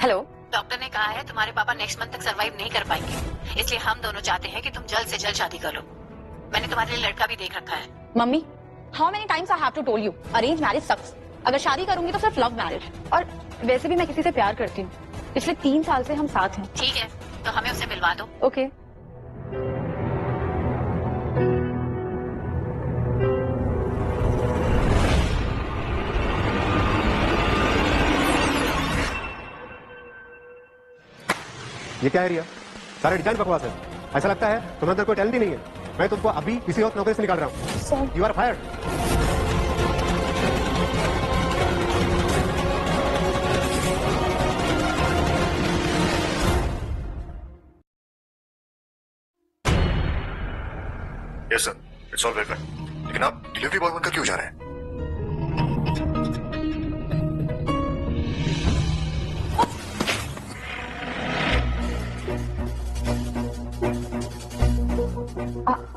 Hello. Doctor ने कहा है तुम्हारे पापा नेक्स्ट मंथ तक सरवाइव नहीं कर पाएंगे, इसलिए हम दोनों चाहते हैं कि तुम जल्द से जल्द शादी कर लो। मैंने तुम्हारे लिए लड़का भी देख रखा है। Mummy, how many times I have to tell you, arrange marriage sucks. अगर शादी करूंगी तो सिर्फ लव मैरिज, और वैसे भी मैं किसी से प्यार करती हूँ। पिछले 3 साल से हम साथ हैं। ठीक है, तो हमें उसे मिलवा दो। ओके। ये क्या है रिया? सारे डिजाइन बकवास है। ऐसा लगता है तुम्हारे अंदर कोई टैलेंट ही नहीं है। मैं तुमको अभी किसी और नौकरी से निकाल रहा हूँ। You are fired. Yes sir, it's all verified. लेकिन आप डिलीवरी बॉय बनकर क्यों जा रहे हैं?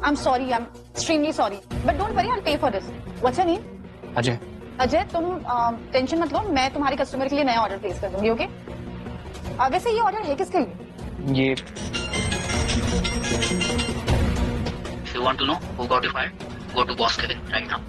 I'm sorry, I'm extremely sorry. But don't worry, I'll pay for this. What's your name? Ajay. Ajay, तुम टेंशन मत लो, मैं तुम्हारे कस्टमर के लिए नया ऑर्डर प्लेस कर दूंगी, ओके? वैसे ये ऑर्डर है किसके लिए? ये If you want to know who got you fired, go to Boss Kevin right now.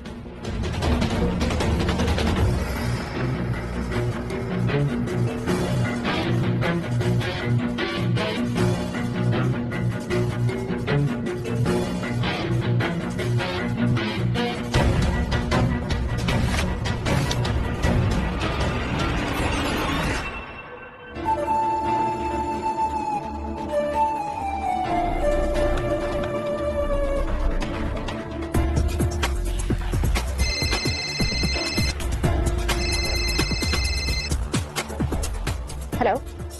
Hello.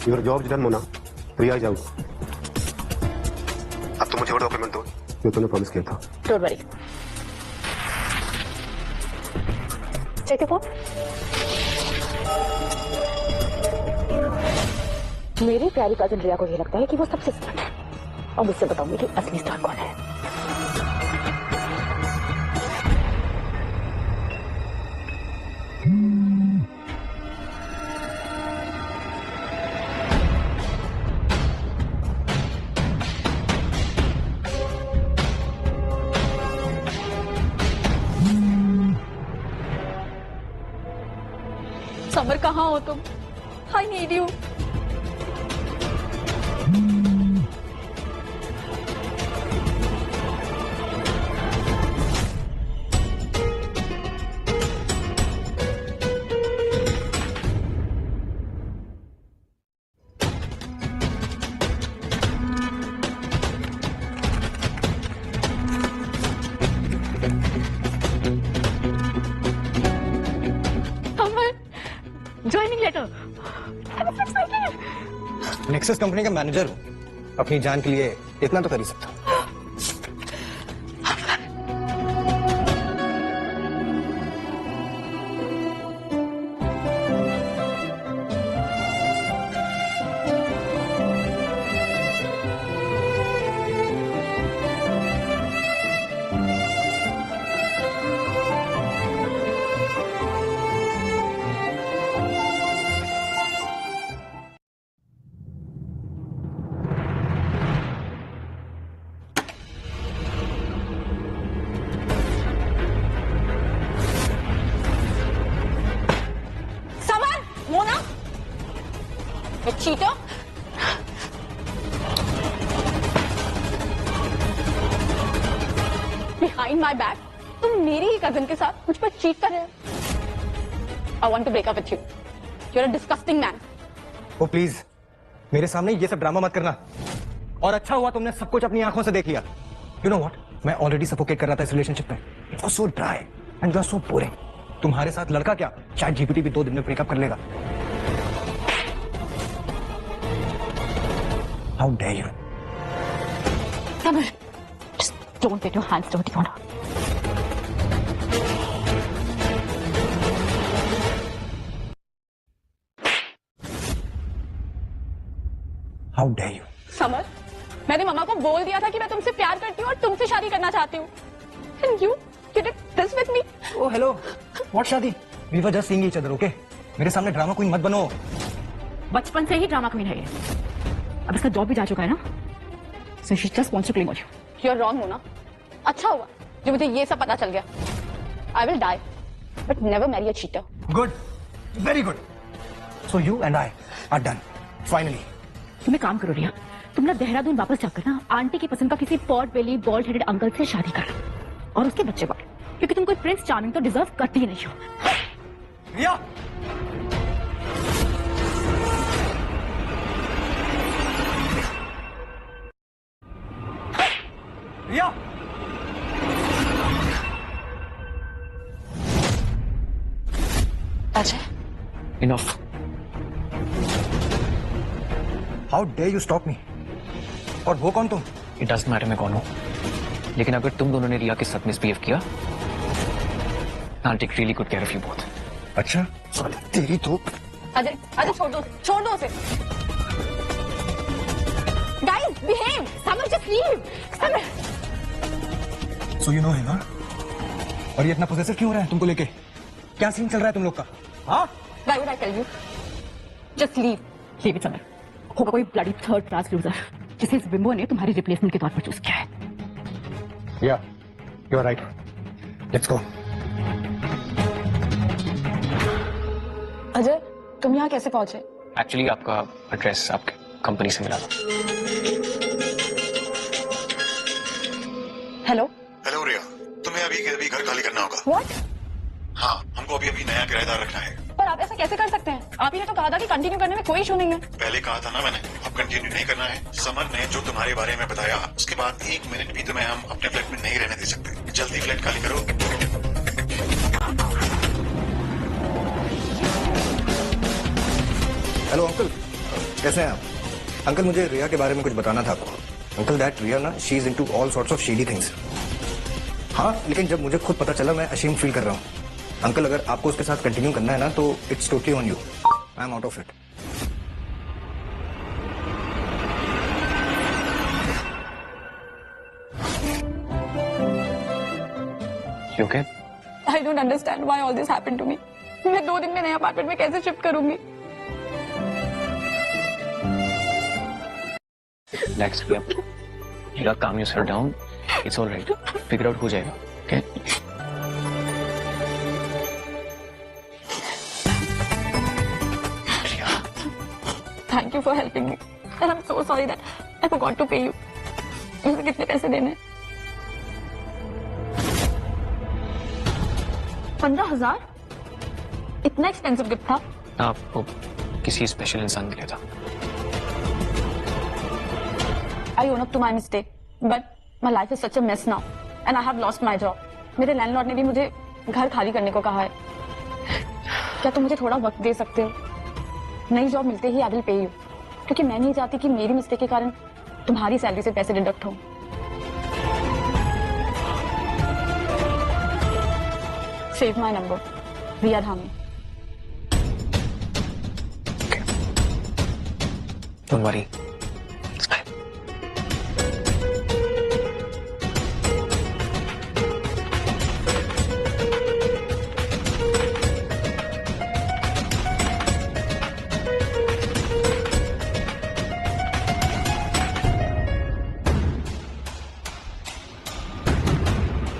Your job done Mona, free आ जाओ। अब तो मुझे वो डॉक्यूमेंट दो जो तुमने प्रॉमिस किया था। Don't worry. Check phone. मेरी प्यारी कजिन रिया को ये लगता है कि वो सबसे स्मार्ट है, और मुझसे बताऊंगी कि असली स्टार कौन है। समर, कहाँ हो तुम? I need you. Joining letter. Nexus company का मैनेजर हूँ, अपनी जान के लिए इतना तो कर ही सकता हूँ। चीटर। बिहाइंड माई बैक तुम मेरी ही कजिन के साथ मुझ पर चीट कर रहे हो। I want to break up with you. You are a disgusting man. Oh please, मेरे सामने ये सब ड्रामा मत करना। और अच्छा हुआ तुमने सब कुछ अपनी आंखों से देख लिया। यू नो व्हाट, मैं ऑलरेडी सफोकेट कर रहा था इस रिलेशनशिप में। It was so dry and you are so boring. तुम्हारे साथ लड़का क्या, चैट जीपीटी भी 2 दिन में ब्रेकअप कर लेगा। How dare you? Samar, just don't get your hands dirty on her. How dare you? Summer, मैंने मम्मा को बोल दिया था कि मैं तुमसे प्यार करती हूँ और तुमसे शादी करना चाहती हूँ। And you did this with me? Oh hello, what शादी? We were just seeing each other, okay? मेरे सामने ड्रामा क्वीन मत बनो। बचपन से ही ड्रामा क्वीन है ये। अब इसका जॉब भी जा चुका है ना, so she just wants to claim you. You're wrong, Mona. अच्छा हुआ जो मुझे ये सब पता चल गया। I will die, but never marry a cheater. Good, very good. So you and I R done finally. तुम एक काम करो रिया, तुम ना देहरादून वापस जाकर ना आंटी की पसंद का किसी pot belly bald headed uncle से शादी कर लो और उसके बच्चे पालो, क्योंकि तुम कोई प्रिंस चार्मिंग तो डिजर्व करती ही नहीं हो। Riya, Riya, Ajay, enough. How dare you stop me? और वो कौन तुम? इट डजंट मैटर मैं कौन हूं, लेकिन अगर तुम दोनों ने रिया के साथ मिसबिहेव किया, I'll take really good care of you both. अच्छा, तेरी तो। अजय, अजय छोड़ दो उसे। Guys, behave. Samar, just leave. Samar. So you know him, हाँ? और ये इतना पोजेसिव क्यों हो रहा है तुमको लेके? क्या सीन चल रहा है तुम लोग का? हाँ? Why would I tell you? Just leave. Leave it, Samar. होगा कोई bloody third class loser जिसे इस बिंबो ने तुम्हारी रिप्लेसमेंट के तौर पर चूज किया है। Yeah, you are right. Let's go. Ajay, तुम यहाँ कैसे पहुंचे? एक्चुअली आपका एड्रेस आपके कंपनी से मिला था। हेलो। हेलो रिया, तुम्हें अभी के अभी घर खाली करना होगा। व्हाट? हाँ, हमको अभी अभी नया किराएदार रखना है। पर आप ऐसा कैसे कर सकते हैं? आप ही ने तो कहा था कि कंटिन्यू करने में कोई इशू नहीं है। पहले कहा था ना मैंने, अब कंटिन्यू नहीं करना है। समर ने जो तुम्हारे बारे में बताया, उसके बाद 1 मिनट भी तुम्हें हम अपने फ्लैट में नहीं रहने दे सकते। जल्दी फ्लैट खाली करो। हेलो अंकल, कैसे हैं आप? अंकल, मुझे रिया के बारे में कुछ बताना था आपको। अंकल, दैट रिया ना, she is into all sorts of shady things. हाँ, लेकिन जब मुझे खुद पता चला, मैं अशेम फील कर रहा हूँ। अंकल, अगर आपको उसके साथ कंटिन्यू करना है ना, तो it's totally on you. I am out of it. You okay? I don't understand why all this happened to me. मैं 2 दिन में नए अपार्टमेंट में कैसे शिफ्ट करूंगी? Relax, Riya. Riya, calm yourself down. It's all right. Figure out हो जाएगा. Okay? Thank you for helping me. And I'm so sorry that I forgot to pay you. मुझे कितने पैसे देने? 15,000? इतना एक्सपेंसिव गिफ्ट था? आपको किसी स्पेशल इंसान के लिए था। I own up to my mistake, but my life is such a mess now, and I have lost my job. मेरे लैंडलॉर्ड ने भी मुझे घर खाली करने को कहा है। क्या तुम मुझे थोड़ा वक्त दे सकते हो? नई जॉब मिलते ही I will pay you, क्योंकि मैं नहीं चाहती कि मेरी मिस्टेक के कारण तुम्हारी सैलरी से पैसे डिडक्ट हो। Save my number, Riya Dhami. Okay. Don't worry. It's fine.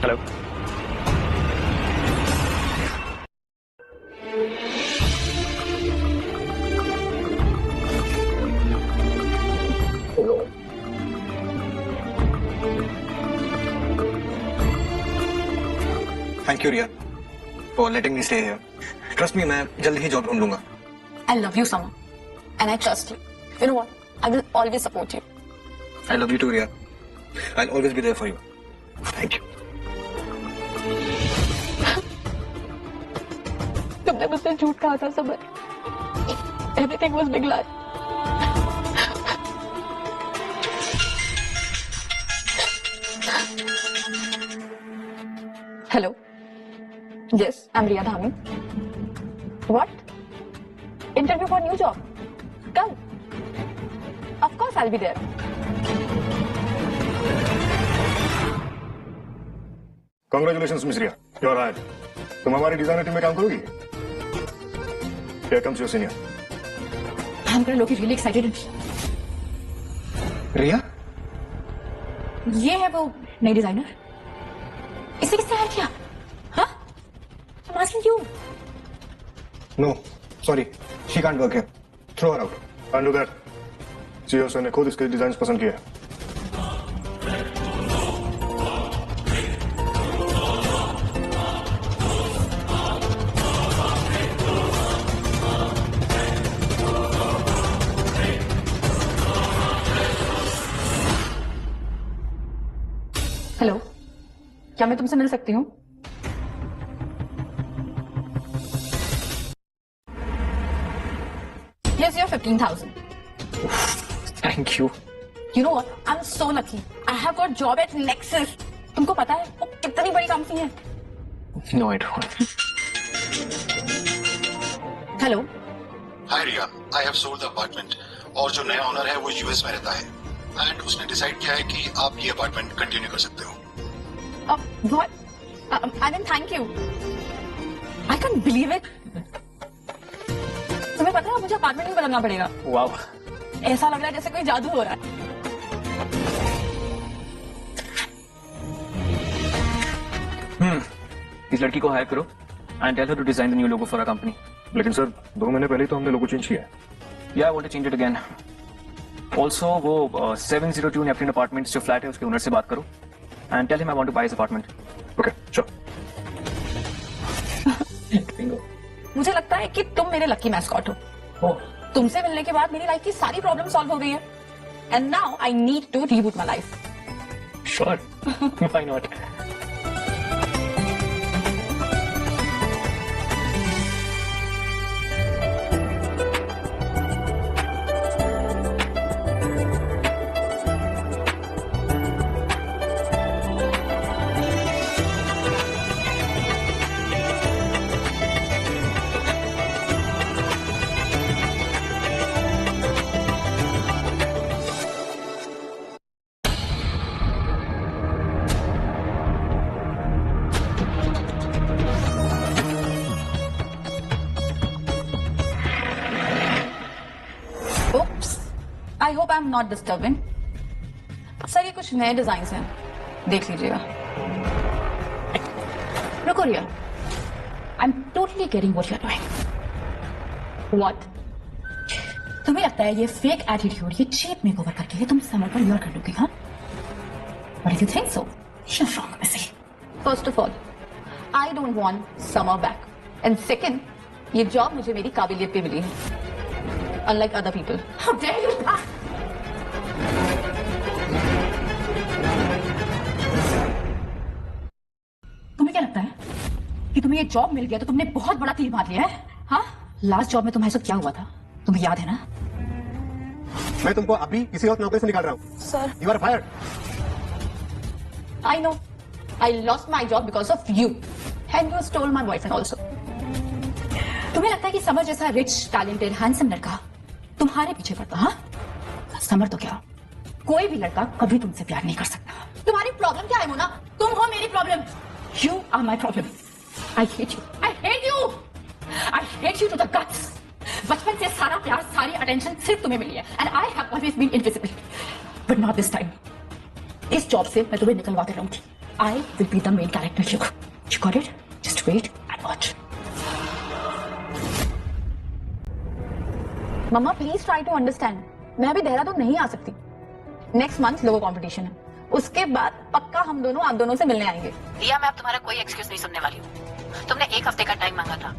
Hello. Thank you Riya for letting me stay here. Trust me, मैं जल्द ही जॉब ढूंढ लूंगा। I love you, Sama, and I trust you. You know what? I will always support you. I love you too Riya. I'll always be there for you. Thank you. तुमने मुझसे झूठ कहा था summer. Everything was big lie. Hello. Yes, I'm Riya Dhami. What? Interview for new job. Come. Of course, I'll be there. Congratulations, Miss Riya. You're hired. तुम हमारी designer team में काम करोगी? Here comes your senior. I'm gonna look really excited. रिया, ये है वो नई designer. इसे किसने हायर किया? हाँ? I'm asking you. No sorry, she can't work here, throw her out. Can't do that. CEO sir ने खुद इसके डिजाइन पसंद किया है। हेलो, क्या मैं तुमसे मिल सकती हूँ? Here's your 15,000. Thank you. You know what? I'm so lucky. I have got job at Nexus. तुमको पता है वो कितनी बड़ी कंपनी है? No, I don't. Hello, hi Riya, I have sold the apartment और जो नया ओनर है वो यूएस में रहता है एंड उसने डिसाइड किया है कि आप ये अपार्टमेंट कंटिन्यू कर सकते हो। what? I mean, thank you. I can't believe it. तुम्हें पता है मुझे अपार्टमेंट भी बदलना पड़ेगा। Wow. ऐसा लग रहा है जैसे कोई जादू हो रहा है। इस लड़की को हायर करो and tell her to design the new logo for our company. लेकिन सर 2 महीने पहले ही तो हमने लोगो चेंज किया है। Yeah, I want to change it again. Also, वो 702 Neptune Apartments जो फ्लैट है उसके ओनर से बात करो and tell him I want to buy his apartment. Okay, sure. मुझे लगता है कि तुम मेरे लकी मैस्कॉट हो। तुमसे मिलने के बाद मेरी लाइफ की सारी प्रॉब्लम सॉल्व हो गई है। And now I need to reboot my life. Sure. Why not? I hope I am not disturbing. Sir ये कुछ नए डिजाइन हैं, देख लीजिएगा। रुको Riya, I am totally getting what you are doing. What? तुम्हें लगता है ये फेक एटीट्यूड, ये चीप मेकओवर करके तुम समर पर योर कर लोगे? हाँ? But if you think so, you're wrong, Missy. First of all, I don't want summer back. And second, ये जॉब मुझे मेरी काबिलियत पे मिली है, unlike other people. How dare you? तुम्हें क्या लगता है कि तुम्हें ये जॉब मिल गया तो तुमने बहुत बड़ा तीर मार लिया है? हाँ? लास्ट जॉब में तुम्हारे साथ क्या हुआ था तुम्हें याद है ना? मैं तुमको अभी किसी और नौकरी से निकाल रहा हूँ। Sir, you are fired. I know. I lost my job because of you. And you stole my boyfriend also. तुम्हें लगता है कि समर जैसा रिच, टैलेंटेड, हैंडसम लड़का तुम्हारे पीछे पड़ता? हाँ? समर तो क्या, कोई भी लड़का कभी तुमसे प्यार नहीं कर सकता। तुम्हारी प्रॉब्लम क्या है मोना? तुम हो मेरी problem. You are my problem. I hate you. I hate you. I hate you to the guts. बचपन से सारा प्यार, सारी अटेंशन सिर्फ तुम्हें मिली है। And I have always been invisible. But not this time. इस जॉब से मैं तुम्हें निकलवा कर रहूंगी। I will be the main character here. You got it? Just wait and watch. Mamma please try to understand. मैं अभी देहरादून नहीं आ सकती। नेक्स्ट मंथ लोगो कंपटीशन है, उसके बाद पक्का हम दोनों आप दोनों से मिलने आएंगे। रिया, मैं अब तुम्हारा कोई एक्सक्यूज नहीं सुनने वाली हूँ। तुमने 1 हफ्ते का टाइम मांगा था,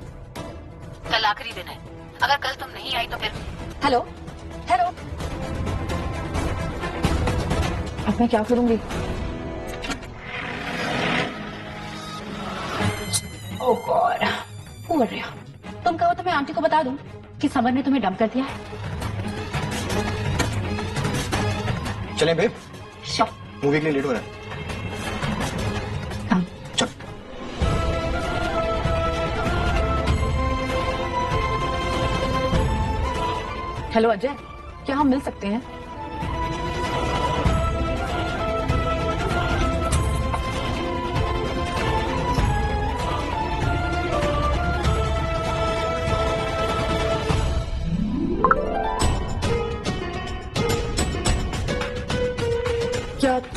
कल आखिरी दिन है। अगर कल तुम नहीं आई तो फिर। हेलो हेलो, अब मैं क्या करूंगी? ओह गॉड, पुअर रिया। तुम कहो तो मैं आंटी को बता दूं कि समर ने तुम्हें डंप कर दिया है। चलें बेब, श्योर, मूवी के लिए लेट हो रहा है। कम। चल। हेलो अजय, क्या हम मिल सकते हैं?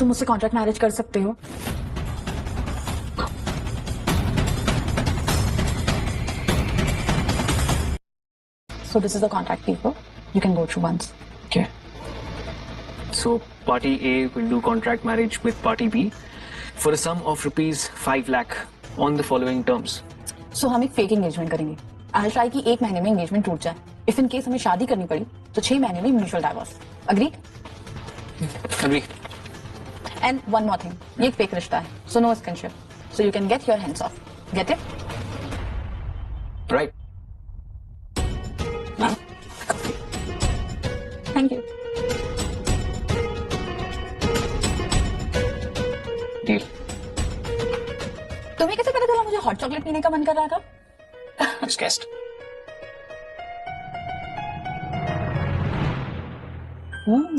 तुम मुझसे कॉन्ट्रैक्ट मैरिज कर सकते हो? So this is the contract paper. You can go through once. Okay. So party A will do contract marriage with party B for a sum of rupees 5 lakh on the following terms. So हम एक fake engagement करेंगे. I'll try कि 1 महीने में engagement टूट जाए. If in case हमें शादी करनी पड़ी तो 6 महीने में mutual divorce. Agree? Agree. And one more thing. ये एक फेक रिश्ता है. So no skinship. So you can get your hands off. Get it? Right. Thank you. Deal. तुम्हें कैसे पता चला मुझे हॉट चॉकलेट पीने का मन कर रहा था? Just guessed.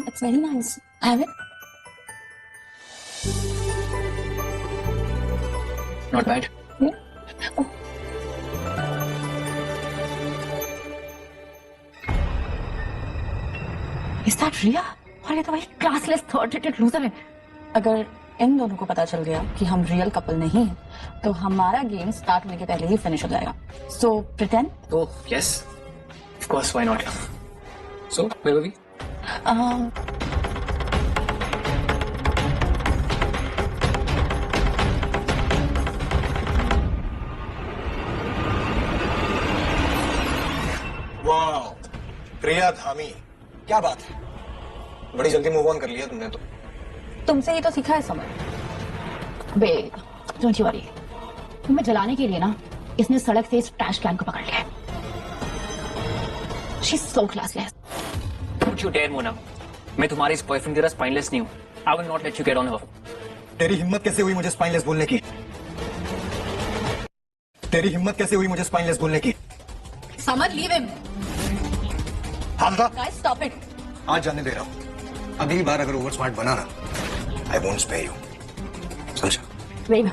It's very nice. Have it? Not bad. Yeah. Oh. Is that Riya? और ये तो भाई क्लासलेस थर्ड रेटेड लूजर है. अगर इन दोनों को पता चल गया कि हम रियल कपल नहीं हैं, तो हमारा गेम स्टार्ट होने के पहले ही फिनिश हो जाएगा. So pretend. Oh, yes. Of course, why not? So, where were we? वाह, प्रिया धामी, क्या बात है. बड़ी जल्दी मूव ऑन कर लिया तुमने तो. तुमसे ही तो सीखा है समझ. बे, डोंट यू वरी. तुम्हें जलाने के लिए ना इसने सड़क से इस ट्रैश कैन को पकड़ लिया है. She is so classless. Don't you dare, Mona. मैं तुम्हारी इस बॉयफ्रेंड की तरह स्पाइनलेस नहीं हूँ. I will not let you get on her. तेरी हिम्मत कैसे हुई मुझे स्पाइनलेस बोलने की? तेरी हिम्मत कैसे हुई मुझे स्पाइनलेस बोलने की? समझ लीव हिम. हामदा, गाइस स्टॉप इट. आज जाने दे रहा हूँ. अगली बार अगर ओवर स्मार्ट बना ना, I won't spare you. समझा? Babe,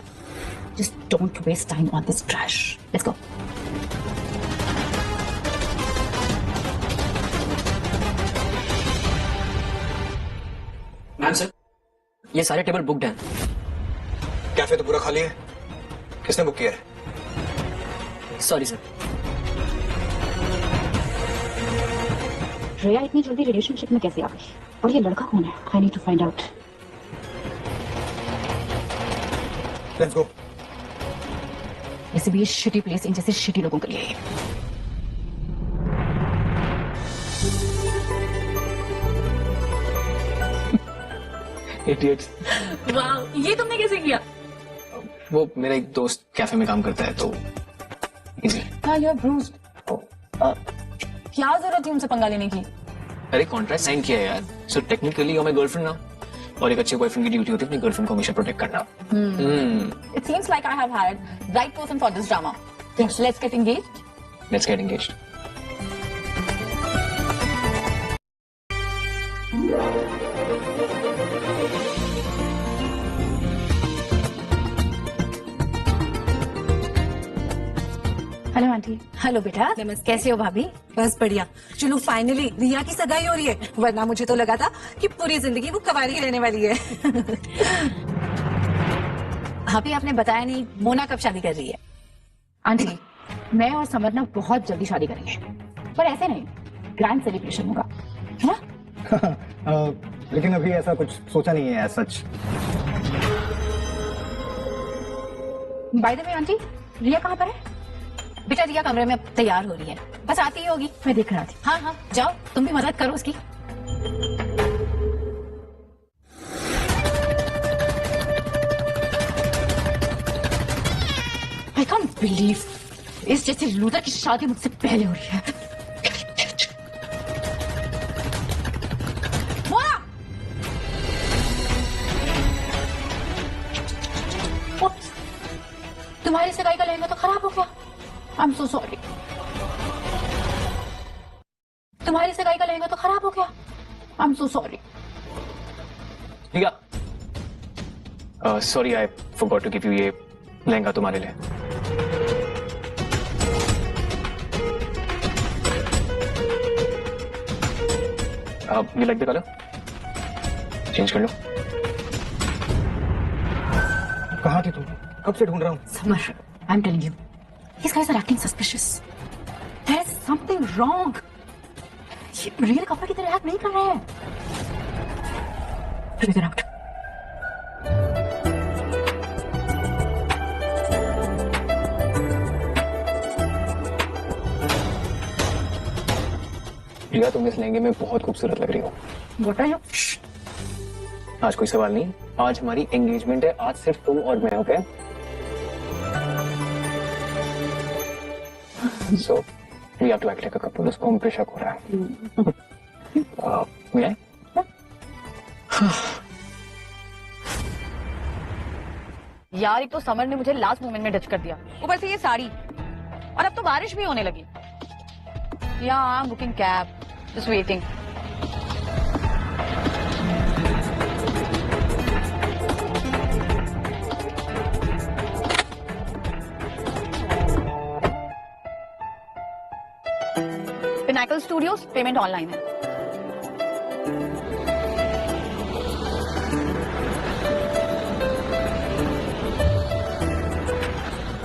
just don't waste time on this trash. Let's go. Ma'am sir, ये सारे टेबल बुकड हैं. कैफे तो पूरा खाली है. किसने बुक किया है? Sorry sir. रिया इतनी जल्दी रिलेशनशिप में कैसे आ गई? और ये लड़का कौन है? I need to find out. Let's go. वैसे भी ये शिटी प्लेस इन जैसे शिटी लोगों के लिए है. Idiots. वाह, ये तुमने कैसे किया? वो मेरा एक दोस्त कैफे में काम करता है तो इजी. हाँ, यू आर ब्रूस्ड. क्या जरूरत थी उनसे पंगा लेने की? अरे कॉन्ट्रैक्ट साइन किया है यार. So technically you are my girlfriend now. और एक अच्छे बॉयफ्रेंड की ड्यूटी होती है अपनी गर्लफ्रेंड को हमेशा प्रोटेक्ट करना. It seems like I have hired right person for this drama. Let's get engaged. Let's get engaged. Hello aunty. Hello बेटा. नमस्ते. कैसे हो भाभी? बस बढ़िया. चलो फाइनली रिया की सगाई हो रही है, वरना मुझे तो लगा था कि पूरी जिंदगी वो कवारी रहने वाली है. भाभी आपने बताया नहीं मोना कब शादी कर रही है? आंटी, मैं और समर ना बहुत जल्दी शादी करेंगे, पर ऐसे नहीं, ग्रैंड सेलिब्रेशन होगा, है ना? लेकिन अभी ऐसा कुछ सोचा नहीं है सच. बाय द वे आंटी, रिया कहाँ पर है? बेटा रिया कमरे में अब तैयार हो रही है, बस आती ही होगी. मैं देख रहा थी. हाँ हाँ, जाओ तुम भी मदद करो उसकी. I can't believe इस जैसे लूदर की शादी मुझसे पहले हो रही है. मोना! Oops. तुम्हारी सगाई का लहंगा तो खराब हो गया. I'm so sorry. तुम्हारी सगाई का लहंगा तो खराब हो गया. I'm so sorry. ठीक है. Sorry, I forgot to give you ये लहंगा तुम्हारे लिए. You like the color? Change कर लो. कहाँ थी तुम? कब से ढूंढ रहा हूँ। Samar, I'm telling you, these guys are acting suspicious. There is something wrong. ये रियल कपल की तरह एक्ट नहीं कर रहे हैं. Figure out. रिया, तुम इस लहंगे में बहुत खूबसूरत लग रही हो. What are you? आज कोई सवाल नहीं. आज हमारी एंगेजमेंट है. आज सिर्फ तुम और मैं. Okay? So we have to act like a couple. उसको हम पे शक हो रहा है. मैं? यार एक तो समर ने मुझे लास्ट मोमेंट में डच कर दिया, ऊपर से ये साड़ी, और अब तो बारिश भी होने लगी. या I am booking cab, just waiting. Pinnacle studios, payment online है.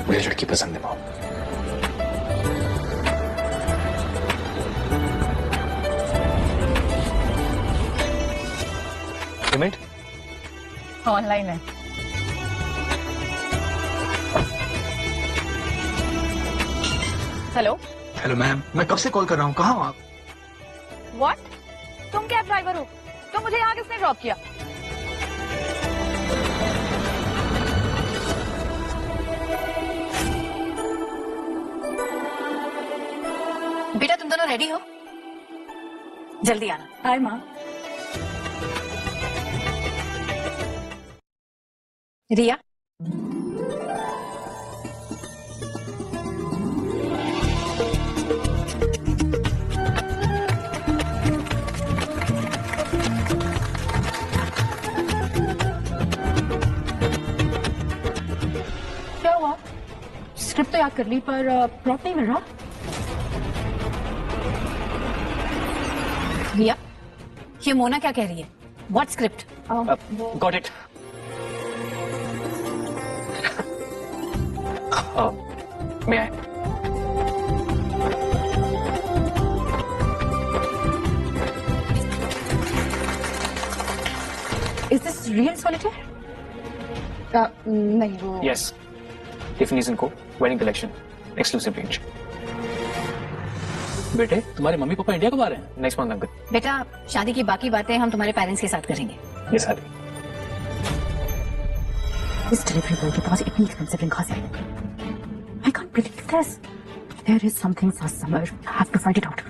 मुझे लड़की पसंद है. मॉम, पेमेंट ऑनलाइन है. हेलो. हेलो मैम, मैं कब से कॉल कर रहा हूँ, कहाँ हो आप? व्हाट? तुम कैब ड्राइवर हो? तो मुझे यहाँ किसने ड्रॉप किया? बेटा तुम दोनों रेडी हो? जल्दी आना. हाय माँ. रिया, क्या हुआ? स्क्रिप्ट तो याद कर ली पर प्लॉट नहीं मिल रहा. रिया, ये मोना क्या कह रही है? What script? Got it. मैं आए. Is this real solitaire? नहीं वो. यस, टिफनीज एंड को वेडिंग कलेक्शन, एक्सक्लूसिव रेंज. बेटे, तुम्हारे मम्मी पापा इंडिया कब आ रहे हैं? Next month uncle. बेटा शादी की बाकी बातें हम तुम्हारे पेरेंट्स के साथ करेंगे. ये सारी. इस डिलीवरी बॉय के पास इतनी एक्सपेंसिव रिंग कहां से आई? I can't believe this. There is something for Summer. I have to find it out.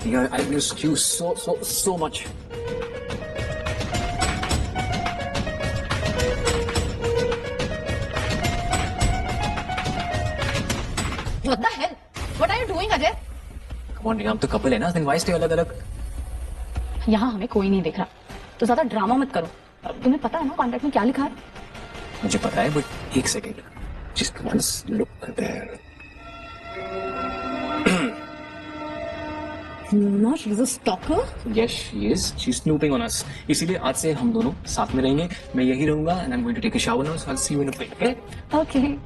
Dear, I missed you so much. What the hell? What are you doing, Ajay? Come on, हम तो couple है ना, then why stay अलग अलग? यहाँ हमें कोई नहीं देख रहा, तो ज्यादा ड्रामा मत करो. तुम्हें पता है ना कॉन्ट्रैक्ट में क्या लिखा है? मुझे पता है, बट एक second. Just once look there. No, she's a stalker. Yes, she is. She's snooping on us. इसीलिए आज से हम दोनों साथ में रहेंगे. मैं यही रहूंगा, and I'm going to take a shower now. So I'll see you in a bit. Okay? Okay.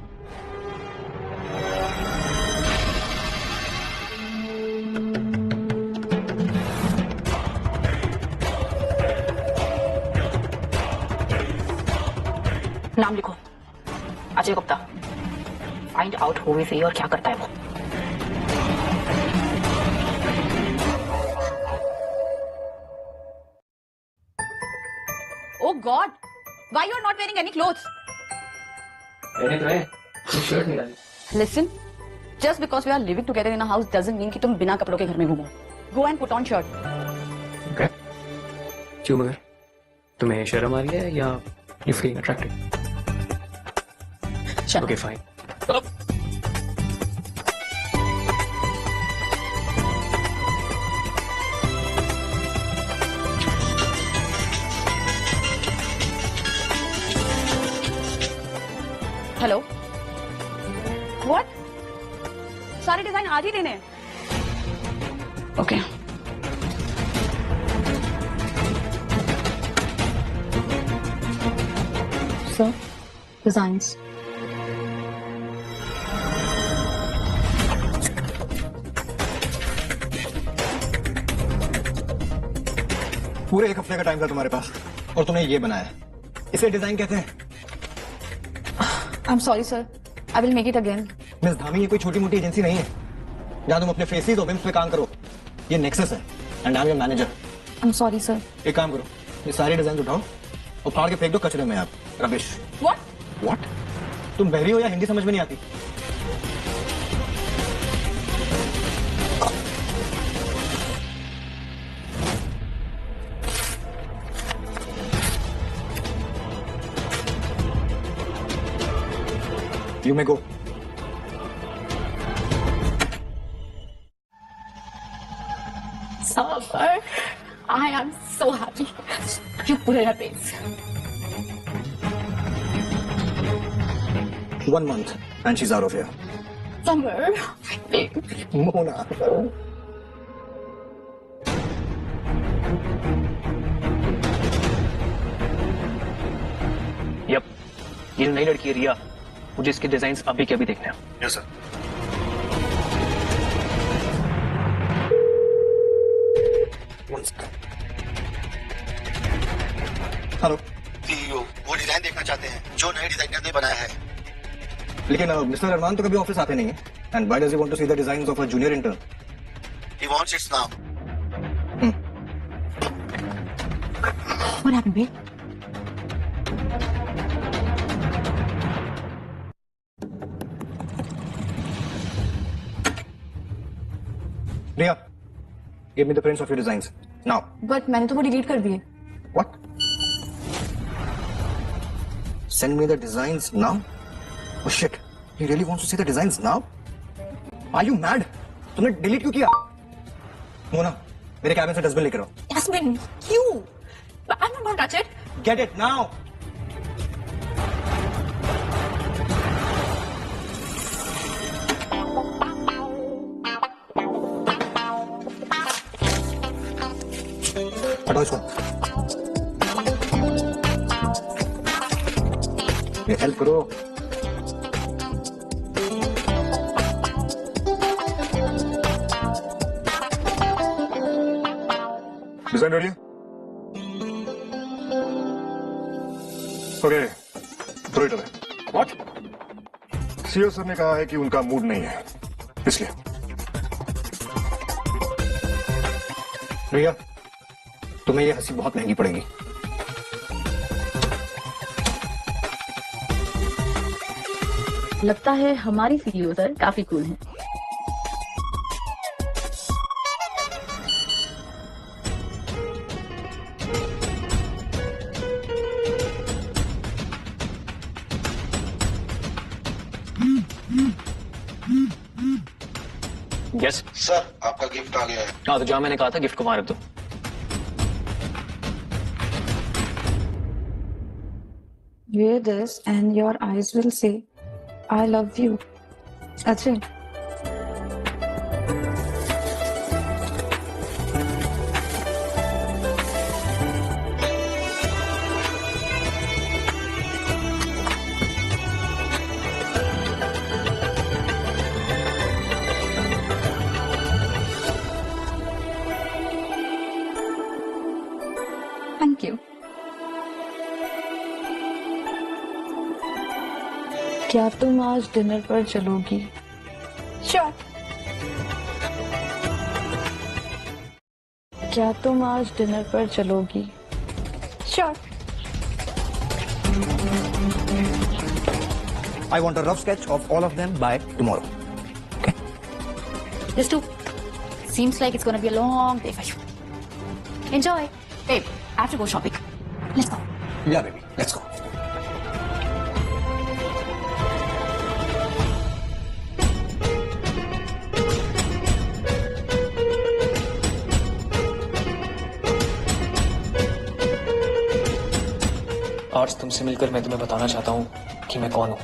नाम लिखो, Ajay Gupta. Find out who is he और क्या करता है वो. Oh God, why you are not wearing any clothes? मैंने तो है. शर्ट निकाली. Listen, just because we are living together in a house doesn't mean कि तुम बिना कपड़ों के घर में घूमो. Go and put on shirt. Okay. क्यों मगर? तुम्हें शर्म आ रही है या you feeling attracted? Okay, fine. आज ही देने हैं। Okay sir, designs. पूरे 1 हफ्ते का टाइम था तुम्हारे पास और तुमने ये बनाया। इसे डिजाइन कहते हैं। I am sorry sir, I will make it again. Miss Dhami, ये कोई छोटी मोटी एजेंसी नहीं है जहां तुम अपने फेसेस और विम्स पे काम करो। ये नेक्सस है and I am your manager. I am sorry sir. एक काम करो, ये सारे डिजाइन उठाओ और फाड़ के फेंक दो कचरे में। आप रबिश। व्हाट? तुम बहरी हो या हिंदी समझ में नहीं आती? You may go. Sir, I am so happy. You put her face. 1 month and she's out of here. Summer, Mona. Yup, ये नई लड़की है रिया, मुझे इसके डिजाइन अभी के अभी देखने हैं। Yes sir. हेलो सीईओ, वो डिजाइन देखना चाहते हैं जो नए डिजाइनर ने बनाया है। लेकिन मिस्टर अरमान तो कभी ऑफिस आते नहीं है। And why does he want to see the designs of a junior intern? He wants its now. what happened, babe? Riya, give me the prints of your designs now. But मैंने तो वो delete कर दिए। What? Send me the designs now? Oh shit, he really wants to see the designs now? Are you mad? तुमने delete क्यों किया? मोना, मेरे cabin से डस्टबिन लेकर आओ। Yasmin, you! I'm not gonna touch it. Get it now. हटाओ इसको। ये हेल्प करो। डिजाइन रेडी है? Okay, throw it away. What? CEO sir ने कहा है कि उनका मूड नहीं है, इसलिए। रिया, तुम्हें ये हंसी बहुत महंगी पड़ेगी। लगता है हमारी सीईओ सर काफी कूल हैं। यस सर, आपका गिफ्ट आ गया है। हाँ, तो जहाँ मैंने कहा था गिफ्ट को वहां रख दो। Wear this and your eyes will say, I love you. That's it. Thank you. क्या तुम आज डिनर पर चलोगी? Sure. क्या तुम आज डिनर पर चलोगी? Sure. I want a rough sketch of all of them by tomorrow. Okay? This too. Seems like it's gonna be a long day for you. Enjoy. Babe, I have to go shopping. Let's go. Yeah, baby. Let's go. आज तुमसे मिलकर मैं तुम्हें बताना चाहता हूँ कि मैं कौन हूँ।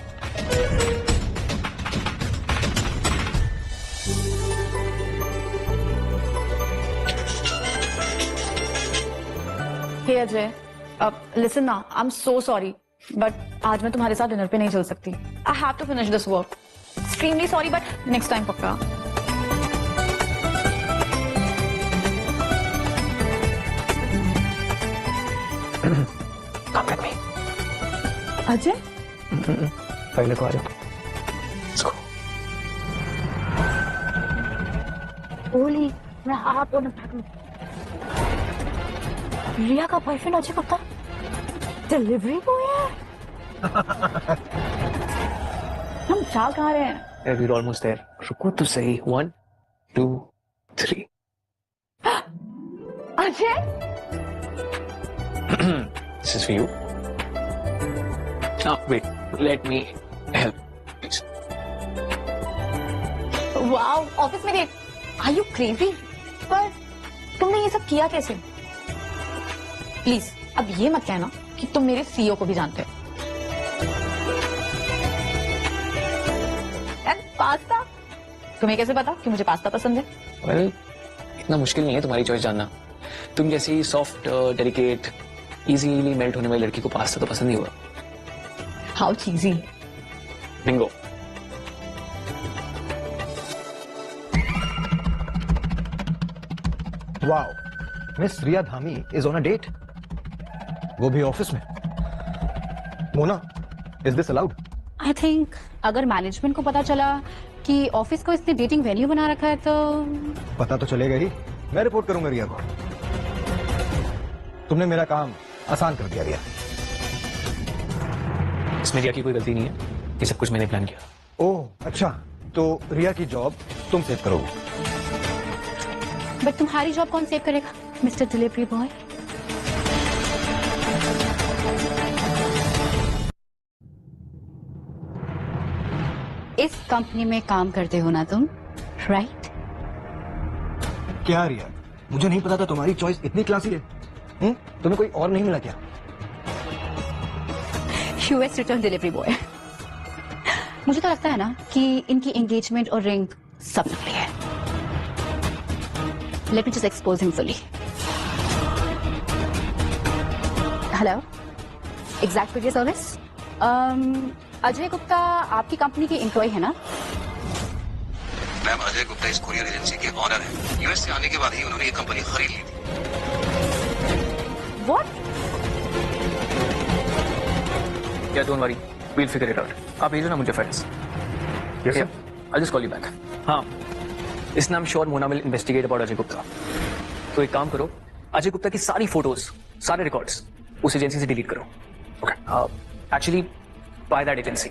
हे अजय, लिसन ना, I am so sorry, but आज मैं तुम्हारे साथ डिनर पे नहीं चल सकती. I have to finish this work. Extremely sorry, but next time पक्का. Come with me. अजय, पहले तो आ जाओ. Let's go. होली, मैं हाथ और न रिया का boyfriend Ajay Gupta delivery boy है. हम जा कहाँ रहे हैं? We're almost there. रुको तो सही. 1, 2, 3. Ajay, This is for you. Now, wait. Let me help. Please. Wow, office में डेट. Are you crazy? पर तुमने ये सब किया कैसे? प्लीज अब ये मत कहना कि तुम मेरे सीईओ को भी जानते हो. एंड पास्ता, तुम्हें कैसे पता कि मुझे पास्ता पसंद है? Well, इतना मुश्किल नहीं है तुम्हारी चॉइस जानना. तुम जैसी सॉफ्ट, डेलिकेट, इजीली मेल्ट होने वाली लड़की को पास्ता तो पसंद ही होगा. How cheesy. Bingo. Wow, miss Riya Dhami is on a date, वो भी ऑफिस में. Mona, is this allowed? I think अगर मैनेजमेंट को पता चला कि ऑफिस को इसने डेटिंग वेन्यू बना रखा है तो पता तो चलेगा ही. मैं रिपोर्ट करूंगा रिया को. तुमने मेरा काम आसान कर दिया रिया. इसमें रिया की कोई गलती नहीं है. ये सब कुछ मैंने प्लान किया. ओह अच्छा, तो रिया की जॉब तुम सेव करोगे. बट तुम्हारी जॉब कौन सेव करेगा मिस्टर डिलीवरी बॉय? इस कंपनी में काम करते हो ना तुम, राइट? क्या रिया, मुझे नहीं पता था तुम्हारी चॉइस इतनी क्लासी है. तुम्हें कोई और नहीं मिला क्या? US return delivery boy. मुझे तो लगता है ना कि इनकी एंगेजमेंट और रिंग सब नकली है. Let me just expose him fully. Hello, Exactpedia service. Ajay Gupta आपकी कंपनी के एम्प्लॉय है ना? मैम, अजय गुप्ता इस कोरियर एजेंसी के ऑनर हैं. यूएस से आने के बाद ही उन्होंने ये कंपनी खरीद ली थी. What? Yeah, don't worry. We'll figure it out. आप भेजो ना मुझे files. Yes, sir. I'll just call you back. हाँ, इस नाम sure Mona will investigate about Ajay Gupta. तो एक काम करो, अजय गुप्ता की सारी फोटोज, सारे रिकॉर्ड्स उस एजेंसी से डिलीट करो. Okay. Actually, buy that agency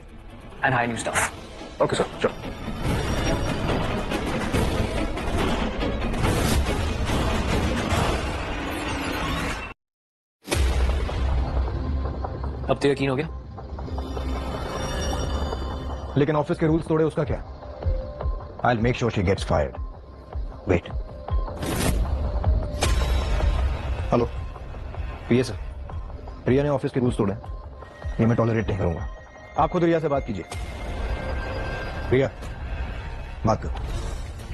and hire new staff. Okay, sir. Sure. अब तो यकीन हो गया. लेकिन ऑफिस के रूल्स तोड़े उसका क्या? I will make sure she gets fired. Wait. Hello PA sir, Riya ने ऑफिस के रूल्स तोड़े, ये मैं टॉलरेट नहीं करूंगा. आप खुद रिया से बात कीजिए. रिया, बात करो.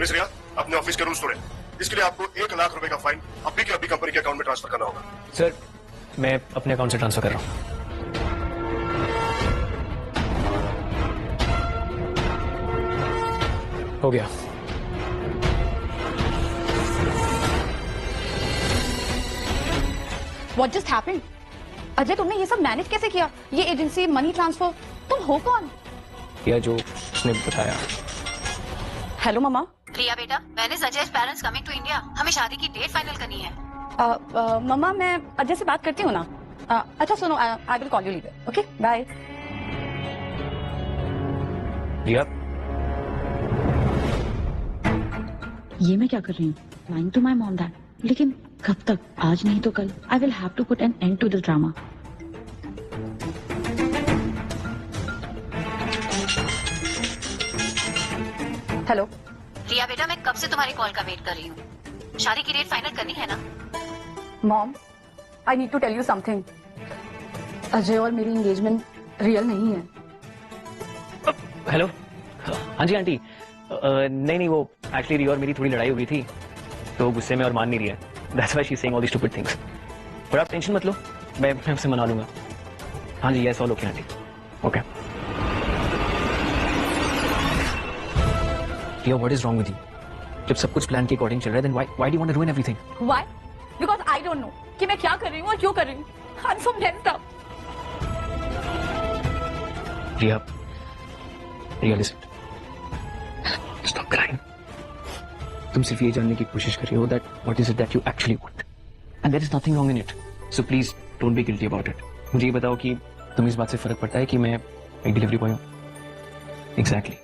मिस रिया, अपने ऑफिस के रूल्स तोड़े, इसके लिए आपको 1 लाख रुपए का फाइन अभी के अभी कंपनी के अकाउंट में ट्रांसफर करना होगा. सर, मैं अपने अकाउंट से ट्रांसफर कर रहा हूँ. हो गया. What just happened? अजय, तुमने ये सब मैनेज कैसे किया? ये एजेंसी, मनी ट्रांसफर, तुम हो कौन? या जो उसने बताया. हेलो मम्मा. रिया बेटा, मैंने suggest parents coming to India. हमें शादी की डेट फाइनल करनी है. मम्मा, मैं अजय से बात करती हूँ ना. अच्छा सुनो, I will call you later. Okay, bye. Riya, ये मैं क्या कर रही हूँ? Lying to my mom that. लेकिन कब तक? आज नहीं तो कल. I will have to put an end to this drama. Hello Riya बेटा, मैं कब से तुम्हारी कॉल का वेट कर रही हूँ. शादी की डेट फाइनल करनी है ना? Mom, I need to tell you something. Ajay और मेरी एंगेजमेंट रियल नहीं है. हेलो. हाँ जी आंटी. नहीं, वो एक्चुअली रिया और मेरी थोड़ी लड़ाई हो गई थी, तो गुस्से में और मान नहीं रही है. That's why she's saying all these stupid things. और आप टेंशन मत लो, मैं आपसे मना लूंगा। हाँ जी, yes all okay aunty. Okay Riya, what is wrong with you? जब सब कुछ प्लान के अकॉर्डिंग चल रहा है, then why do you want to ruin everything? Why? Because I don't know कि मैं क्या कर रही हूँ और क्यों कर रही हूँ। I'm so messed up. Riya, listen, stop crying. तुम सिर्फ ये जानने की कोशिश कर रही हो that what is it that you actually want, and there is nothing wrong in it. So please don't be guilty about it. मुझे ये बताओ कि तुम्हें इस बात से फर्क पड़ता है कि मैं एक डिलीवरी बॉय हूँ? एग्जैक्टली।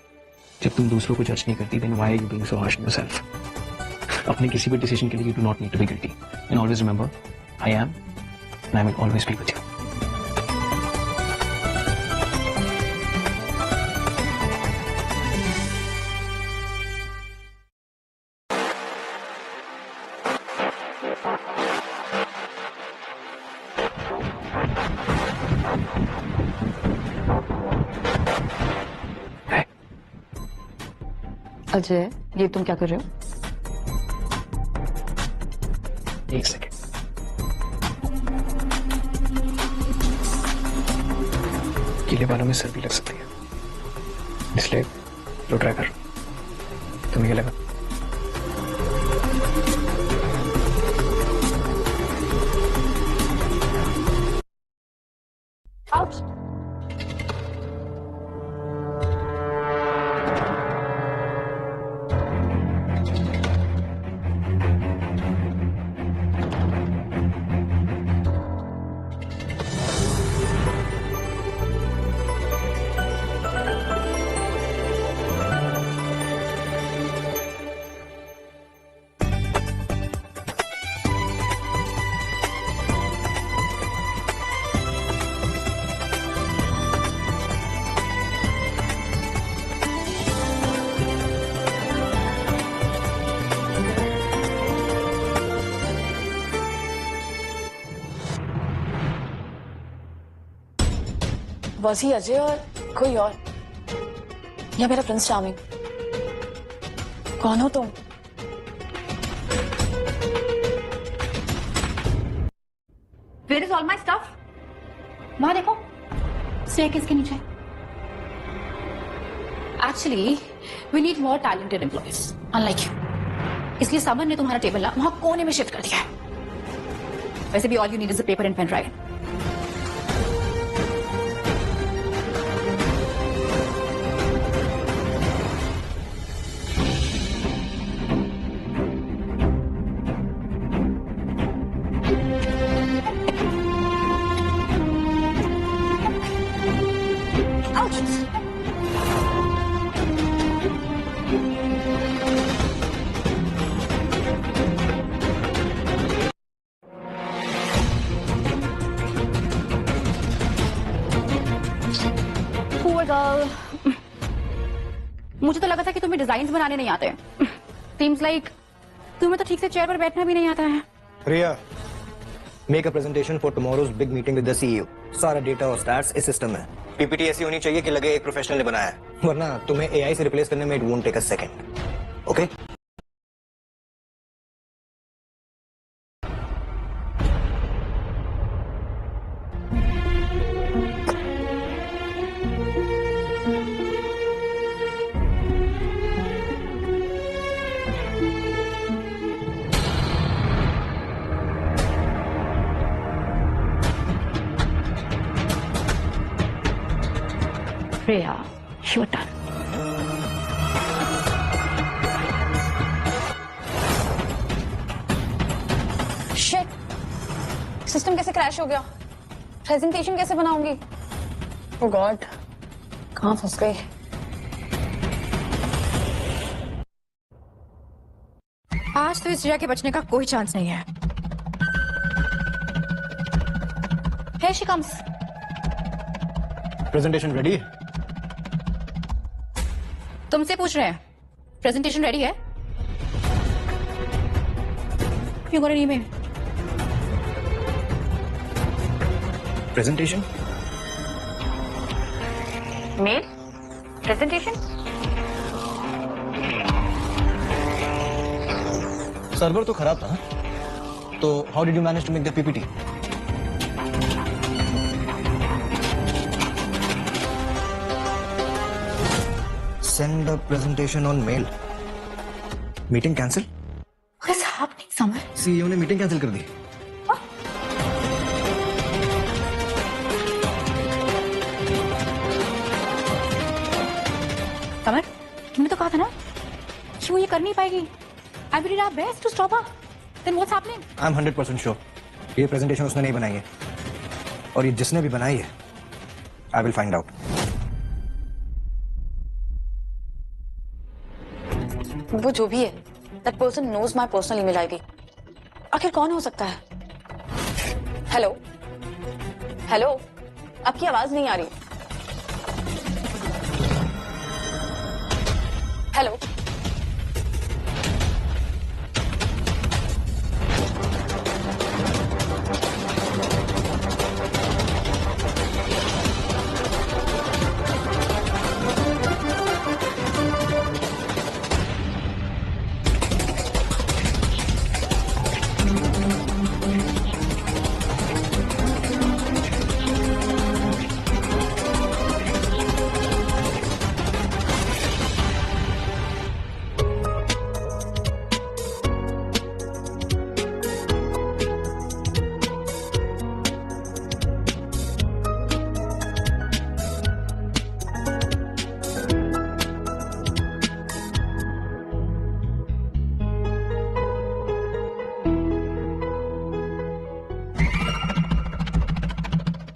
जब तुम दूसरों को जज नहीं करती, then why are you being so harsh on yourself? अपने किसी भी डिसीजन के लिए you do not need to be guilty, and always remember, I am and I will always be with you. Ajay, ये तुम क्या कर रहे हो? एक सेकेंड। गीले बालों में सर भी लग सकती है, इसलिए लो ट्राई कर। तुम्हें क्या लगा? Ouch. Was he अजय और कोई और, या मेरा प्रिंस चार्मिंग? कौन हो तुम? Where is all my stuff? वहां देखो, स्टेयरकेस के नीचे। Actually we need more talented employees unlike you, इसलिए समर ने तुम्हारा टेबल ना वहां कोने में शिफ्ट कर दिया है। वैसे भी all you need is a paper and pen drive. मुझे तो लगा था कि तुम्हें डिजाइन्स बनाने नहीं आते। सीम्स लाइक तुम्हें तो ठीक से चेयर पर बैठना भी नहीं आता है। Riya, make a presentation for tomorrow's big meeting with the CEO. सारा डेटा और स्टैट्स इस सिस्टम में। पीपीटी ऐसी होनी चाहिए कि लगे एक प्रोफेशनल ने बनाया है, वरना तुम्हें एआई से रिप्लेस करने में it won't take a second. Okay? Priya, you're done. Shit. System कैसे क्रैश हो गया? प्रेजेंटेशन कैसे बनाऊंगी? Oh God, कहाँ फंस गई? आज तो इस रिया के बचने का कोई चांस नहीं है। Here she comes. Presentation ready है? तुमसे पूछ रहे हैं, प्रेजेंटेशन रेडी है? You got an email. Presentation? Mail? Presentation? Server तो खराब था, तो how did you manage to make the PPT? Send the presentation on mail. Meeting cancel? What is happening, Samar? CEO ने मीटिंग कैंसिल कर दी. Summer, तुमने तो कहा था ना कि वो ये कर नहीं पाएगी. I will do our best to stop her. Then what's happening? I'm 100% sure. ये प्रेजेंटेशन उसने नहीं बनाई है. और ये जिसने भी बनाई है, I will find out. वो जो भी है, that person knows my personal email ID. आखिर कौन हो सकता है? हेलो, हेलो, आपकी आवाज नहीं आ रही. हेलो.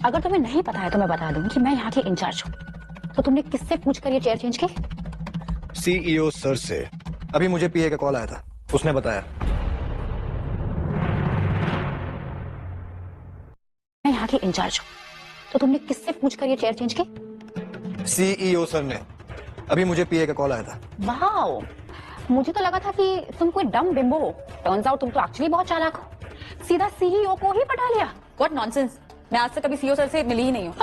अगर तुम्हें नहीं पता है तो मैं बता दूं कि मैं यहाँ की इंचार्ज हूँ. तो तुमने किससे पूछकर ये चेयर चेंज की? CEO सर से. अभी मुझे PA का कॉल आया था. उसने बताया. मैं यहाँ की इंचार्ज हूँ. तो तुमने किससे पूछकर ये चेयर चेंज की? CEO सर ने. अभी मुझे PA का कॉल आया था. वाओ, मुझे तो लगा था कि तुम कोई डम बिम्बो हो. टर्न्स आउट तुम तो एक्चुअली बहुत चालाक हो. सीधा CEO को ही पटा लिया. What nonsense. मैं आज तक कभी CEO सर से मिली ही नहीं हूँ.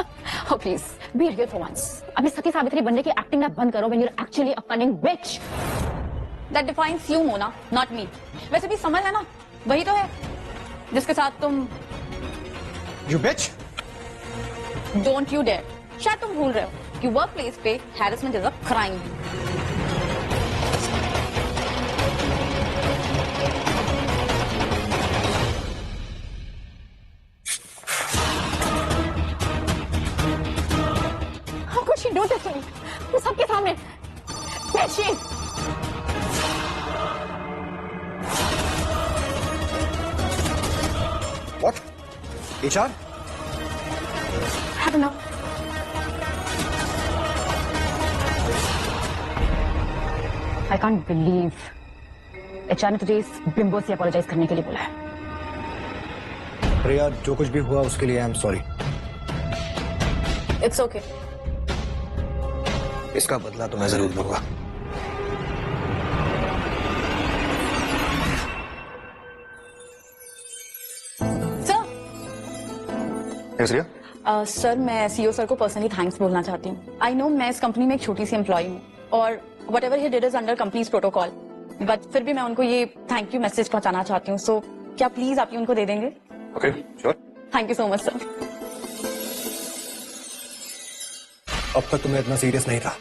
Oh please, be real for once. अभी सती सावित्री बनने की एक्टिंग ना बंद करो when you're actually a cunning bitch. That defines you, Mona, not me. वैसे भी समझ है ना, वही तो है जिसके साथ तुम. You bitch. Don't you dare. शायद तुम भूल रहे हो कि वर्क प्लेस पे harassment is a crime. How could she do this to me? वो सबके सामने. Bitch she. What? HR? I don't know. I can't believe HR ने तुझे इस बिम्बो से अपोलोजाइज करने के लिए बोला है. प्रिया, जो कुछ भी हुआ उसके लिए I am sorry. It's okay. इसका बदला तो मैं जरूर लूंगा. सर. सर, मैं CEO सर को पर्सनली थैंक्स बोलना चाहती हूँ. आई नो मैं इस कंपनी में एक छोटी सी एम्प्लॉय हूँ और whatever he did is under company's protocol. But फिर भी मैं उनको ये थैंक यू मैसेज पहुंचाना चाहती हूँ. सो क्या प्लीज आप ये उनको दे देंगे? Okay, sure. Thank you so much sir. अब तक तो मैं इतना सीरियस नहीं था,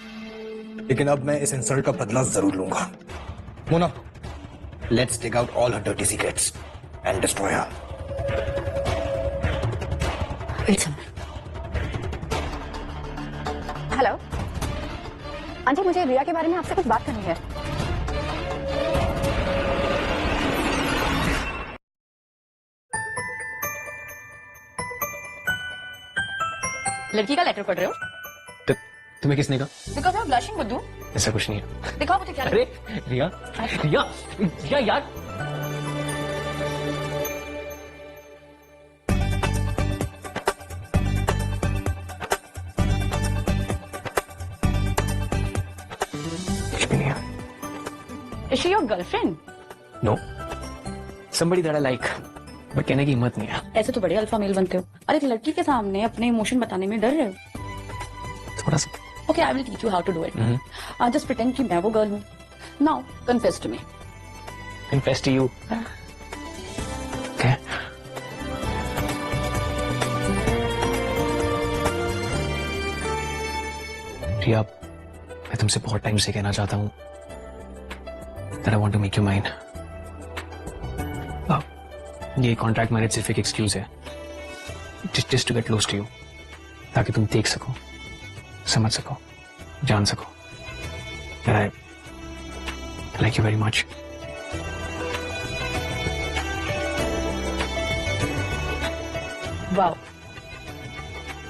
लेकिन अब मैं इस इंसल्ट का बदला जरूर लूंगा. Mona, let's take out all her dirty secrets and destroy her. Hello aunty, मुझे रिया के बारे में आपसे कुछ बात करनी है. लड़की का लेटर पढ़ रहे हो? तुम्हें किसने कहा? बिकॉज आई एम ब्लशिंग बुद्धू. ऐसा कुछ नहीं है. दिखाओ मुझे क्या. अरे रिया, रिया, रिया यार. Is she your girlfriend? No. Somebody that I like. But कहने की हिम्मत नहीं है. ऐसे तो बड़े अल्फा मेल बनते हो. अरे एक लड़की के सामने अपने इमोशन बताने में डर रहे हो? थोड़ा सा. Okay, I will teach you how to do it. Just pretend कि मैं वो गर्ल हूँ. Now, confess to me. Confess to you. Okay. रिया, मैं तुमसे बहुत टाइम से कहना चाहता हूँ that I want to make you mine. ये कॉन्ट्रैक्ट मैरिज सिर्फ एक एक्सक्यूज है, just to get close to you, ताकि तुम देख सको, समझ सको, जान सको that I like you very much. Wow,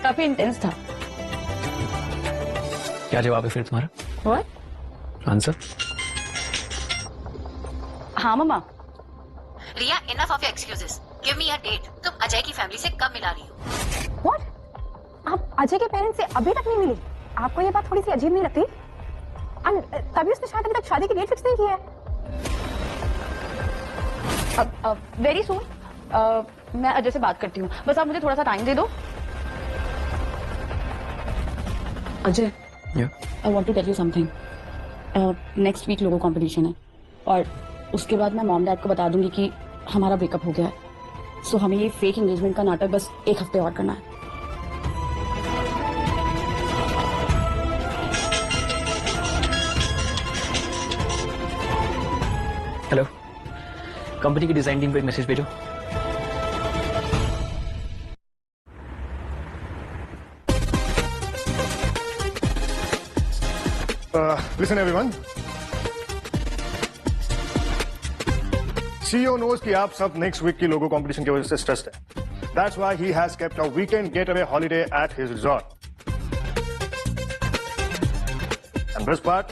काफी इंटेंस था। क्या जवाब है फिर तुम्हारा? What? आंसर? हाँ mama. Riya, enough of your excuses. Give me a date. तुम अजय की फैमिली से कब मिला रही हो? What? आप अजय के पेरेंट्स से अभी तक नहीं मिली? आपको ये बात थोड़ी सी अजीब नहीं लगती? तभी उसने शायद अभी तक शादी की डेट फिक्स नहीं की है। वेरी सून मैं अजय से बात करती हूँ, बस आप मुझे थोड़ा सा टाइम दे दो। Ajay, I want to tell you something. Next week लोगों कॉम्पिटिशन है और उसके बाद मैं मॉम डैड को बता दूंगी कि हमारा ब्रेकअप हो गया है। सो हमें ये फेक एंगेजमेंट का नाटक बस एक हफ्ते और करना है। हेलो, कंपनी की डिजाइन टीम को एक मैसेज भेजो। Listen everyone. CEO knows कि आप सब next week की लोगो competition की वजह से stressed है. That's why he has kept a weekend getaway holiday at his resort. And best part,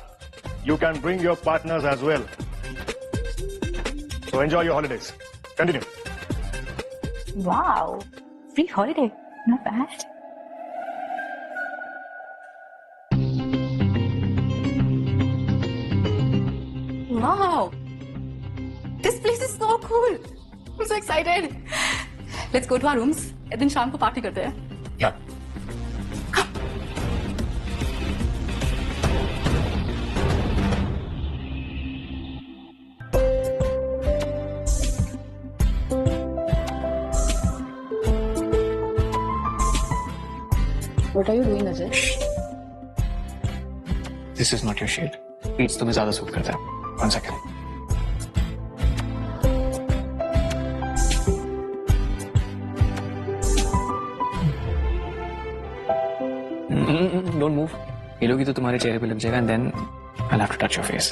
you can bring your partners as well. So enjoy your holidays. Continue. Wow, free holiday, not bad. Wow, this place is so cool. I'm so excited. Let's go to our rooms. एक दिन शाम को party करते हैं. Yeah. What are you doing, Ajay? This is not your shade. Peach तुम्हें ज्यादा suit करता है. One second. Don't move. ये लोग ही तो तुम्हारे चेहरे पे लग जाएगा and then I'll have to touch your face.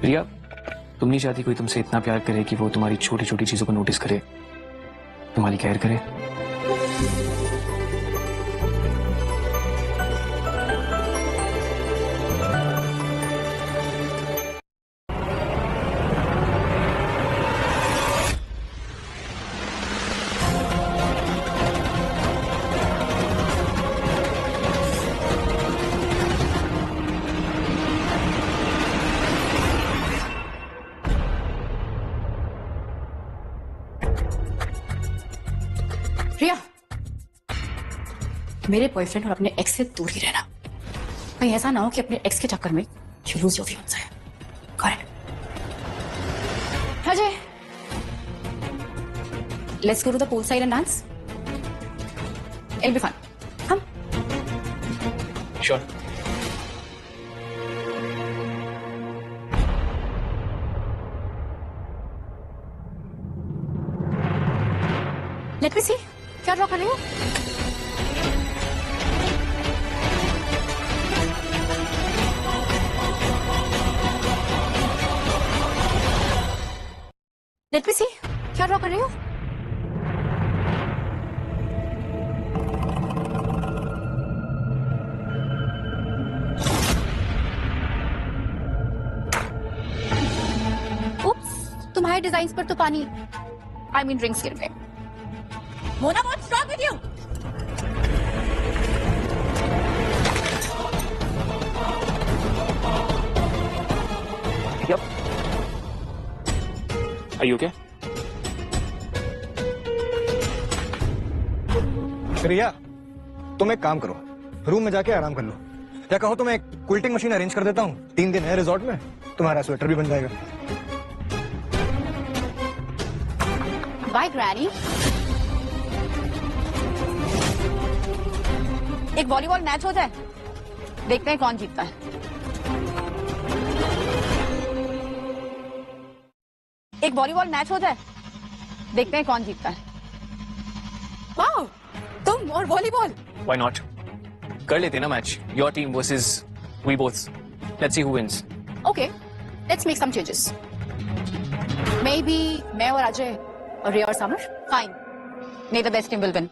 रिया, तुम नहीं चाहती कोई तुमसे इतना प्यार करे कि वो तुम्हारी छोटी छोटी चीजों को नोटिस करे, तुम्हारी केयर करे? रिया, मेरे बॉयफ्रेंड और अपने एक्स से दूर ही रहना। कहीं ऐसा ना हो कि अपने एक्स के चक्कर में you lose your fiance. Correct? Ajay, let's go to the pool side and dance. It'll be fun. Come. Sure. Let me see. क्या ड्रॉ कर रही हो? Let me see. क्या ड्रॉ कर रही हो? तुम्हारे डिजाइन पर तो पानी, I mean ड्रिंक्स गिर गए. Mona, what's wrong with you? Yep. Are you okay? रिया, तुम एक काम करो, रूम में जाके आराम कर लो, या कहो तो मैं एक क्विल्टिंग मशीन अरेंज कर देता हूँ. 3 दिन है रिजॉर्ट में, तुम्हारा स्वेटर भी बन जाएगा. Bye granny. एक वॉलीबॉल मैच हो जाए देखते हैं कौन जीतता है। एक वॉलीबॉल मैच हो जाए, देखते हैं कौन जीतता है। वाह, तुम और वॉलीबॉल। Why not? कर लेते हैं ना match, your team versus we both. Let's see who wins. Okay, let's make some changes. Maybe मैं और अजय और रिया और Samar. Fine, may the best team will win.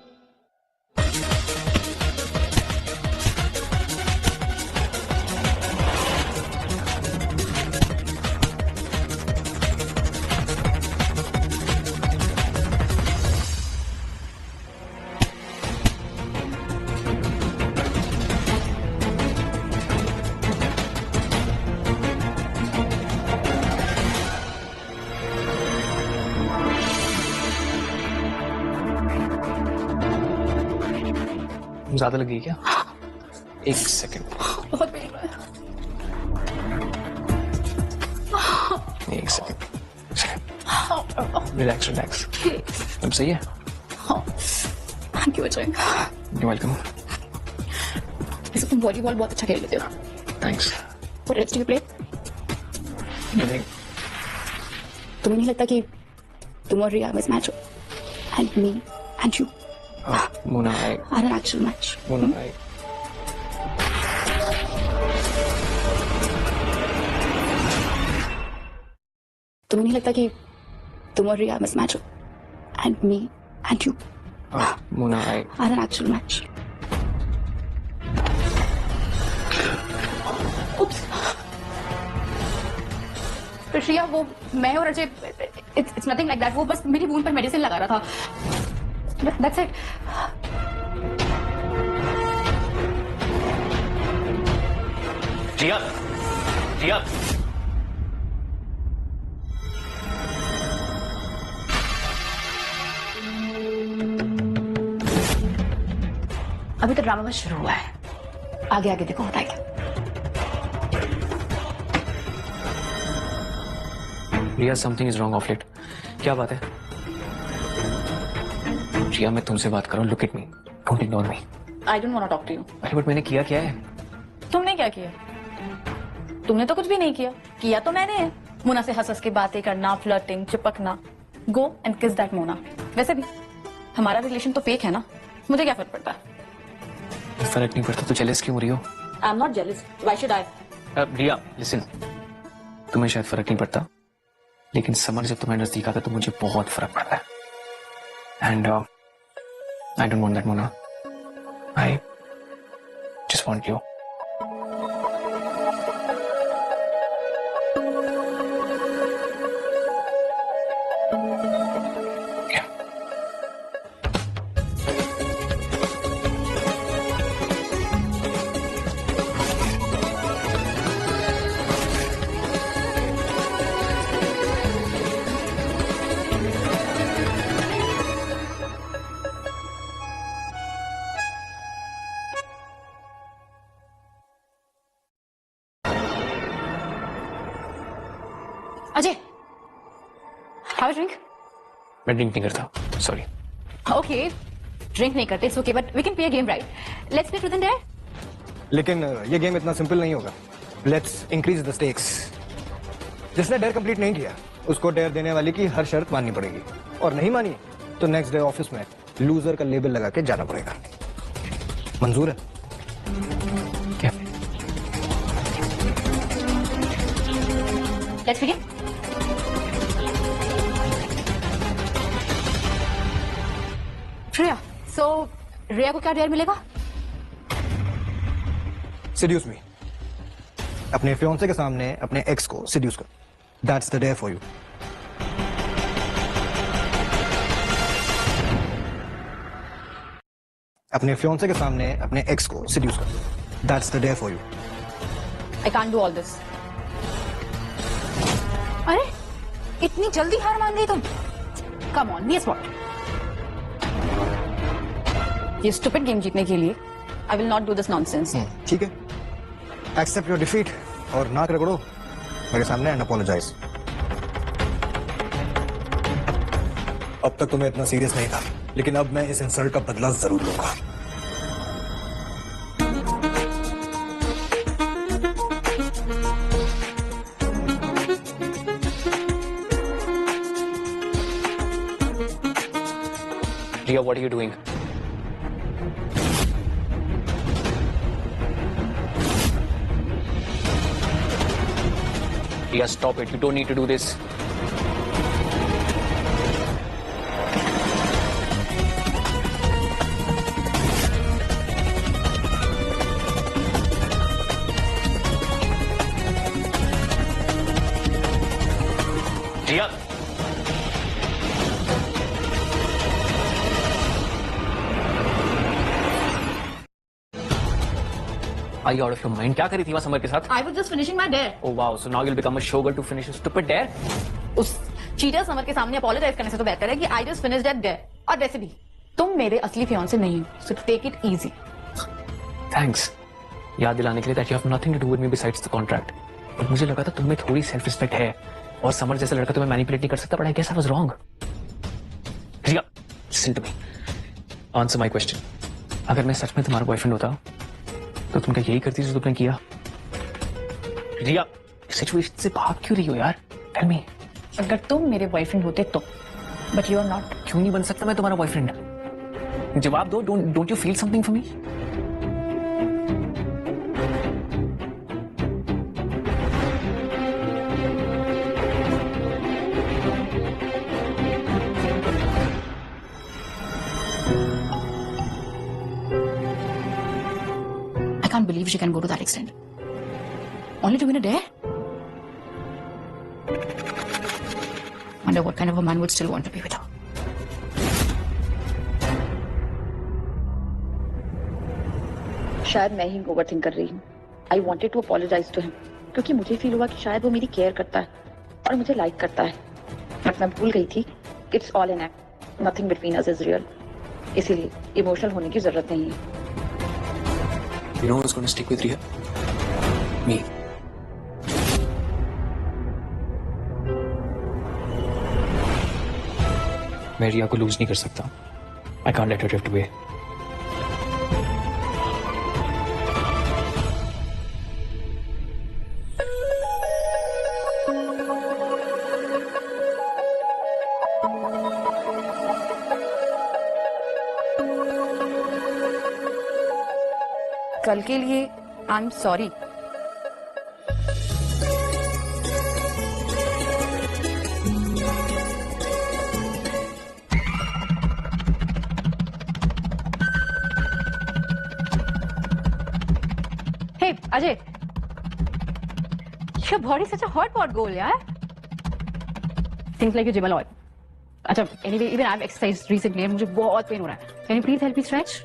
ज्यादा लगी क्या? एक सेकंड, बहुत पेन हो रहा है। एक सेकंड, रिलैक्स रिलैक्स। अब सही है? Thank you Ajay. You welcome. वैसे तुम वॉलीबॉल बहुत अच्छा खेल लेते हो। Thanks. What else do you play? तुम्हें नहीं लगता कि तुम और रिया में मैच हो? And me and you Mona, are an actual match. Mona, तुम्हें नहीं लगता कि तुम और रिया में मैच हो? And me and you Mona, are an actual match. Oops. रिया, वो मैं और Ajay, it's nothing like that. वो बस मेरी बूंद पर मेडिसिन लगा रहा था। That's it. रिया, रिया। अभी तो ड्रामा बस शुरू हुआ है, आगे आगे देखो होता है क्या। Riya, something is wrong of late. क्या बात है? रिया, मैं तुमसे बात कर रहा हूँ, look at me, don't ignore me. I don't want to talk to you. अरे बट मैंने किया क्या है? तुमने क्या किया? तुमने तो कुछ भी नहीं किया। किया तो मैंने है। मोना से हंस हंस के बातें करना, फ्लर्टिंग, चिपकना। गो एंड किस दैट मोना। वैसे भी हमारा रिलेशन तो फेक है ना, मुझे क्या फर्क पड़ता है? फर्क नहीं पड़ता तो जेलस क्यों हो रही हो? I am not jealous, why should I? Riya listen, तुम्हें शायद फर्क नहीं पड़ता, लेकिन समर जब तुम्हारे नजदीक आता तो मुझे बहुत फर्क पड़ता है। And I don't want that Mona, I just want you. Ajay, have a drink? मैं ड्रिंक नहीं करता, सॉरी। Okay, drink नहीं करते, it's okay, but we can play a game, right? Let's play truth and dare. लेकिन ये गेम इतना simple नहीं होगा। Let's increase the stakes. जिसने डेयर कंप्लीट नहीं किया उसको डेयर देने वाले की हर शर्त माननी पड़ेगी, और नहीं मानी तो नेक्स्ट डे ऑफिस में लूजर का लेबल लगा के जाना पड़ेगा। मंजूर है? क्या? Let's begin. श्रेया, so रिया को क्या डेयर मिलेगा? Seduce me. अपने फियांसे के सामने अपने एक्स को seduce कर। That's the dare for you. अपने फियांसे के सामने अपने एक्स को seduce कर। That's the dare for you. I can't do all this. अरे, इतनी जल्दी हार मान गई तुम? Come on, be a sport. ये स्टूपिड गेम जीतने के लिए I will not do this nonsense. ठीक है, एक्सेप्ट योर डिफीट और नाक रगड़ो मेरे सामने एंड अपोलोजाइज। अब तक तुम्हें इतना सीरियस नहीं था, लेकिन अब मैं इस इंसल्ट का बदला जरूर लूंगा। Riya, what are you doing? Riya, stop it. You don't need to do this. Riya. Are you out of your mind? क्या करी थी वहाँ समर के साथ? I was just finishing my dare. Oh wow, so now you'll become a showgirl to finish a stupid dare? उस cheater summer के सामने apologise करने से तो बेहतर है कि I just finished that dare. और वैसे भी तुम मेरे असली फियांसे नहीं हो, so take it easy. Thanks. याद दिलाने के लिए that you have nothing to do with me besides the contract. और मुझे लगा था तुम्हें थोड़ी सेल्फ रिस्पेक्ट है और समर जैसा लड़का तुम्हें मैनिपुलेट नहीं कर सकता, but I guess I was wrong. Riya, listen to me. Answer my question. अगर मैं सच में तुम्हारा बॉयफ्रेंड होता तो तुम क्या यही करती जो तुमने किया? रिया, सिचुएशन से भाग क्यों रही हो यार? Tell me. अगर तुम मेरे बॉयफ्रेंड होते तो, but you are not. क्यों नहीं बन सकता मैं तुम्हारा बॉयफ्रेंड? जवाब दो. Don't you feel something for me? I can't believe she can go to that extent. Only to win a dare? Wonder what kind of a man would still want to be with her. शायद मैं ही over think कर रही हूँ. I wanted to apologise to him क्योंकि मुझे feel हुआ कि शायद वो मेरी केयर करता है और मुझे लाइक करता है. बट मैं भूल गई थी it's all an act, nothing between us is real. इसीलिए इमोशनल होने की जरूरत नहीं है. You know who's going to stick with Riya? Me. मैं रिया को लूज नहीं कर सकता. I can't let her drift away. कल के लिए I am sorry. Hey, Ajay. Your body is such a hot pot goal, yaar. Seems like you gym a lot. अच्छा, anyway, even I've exercised recently and मुझे बहुत pen हो रहा है. Can you please help me stretch?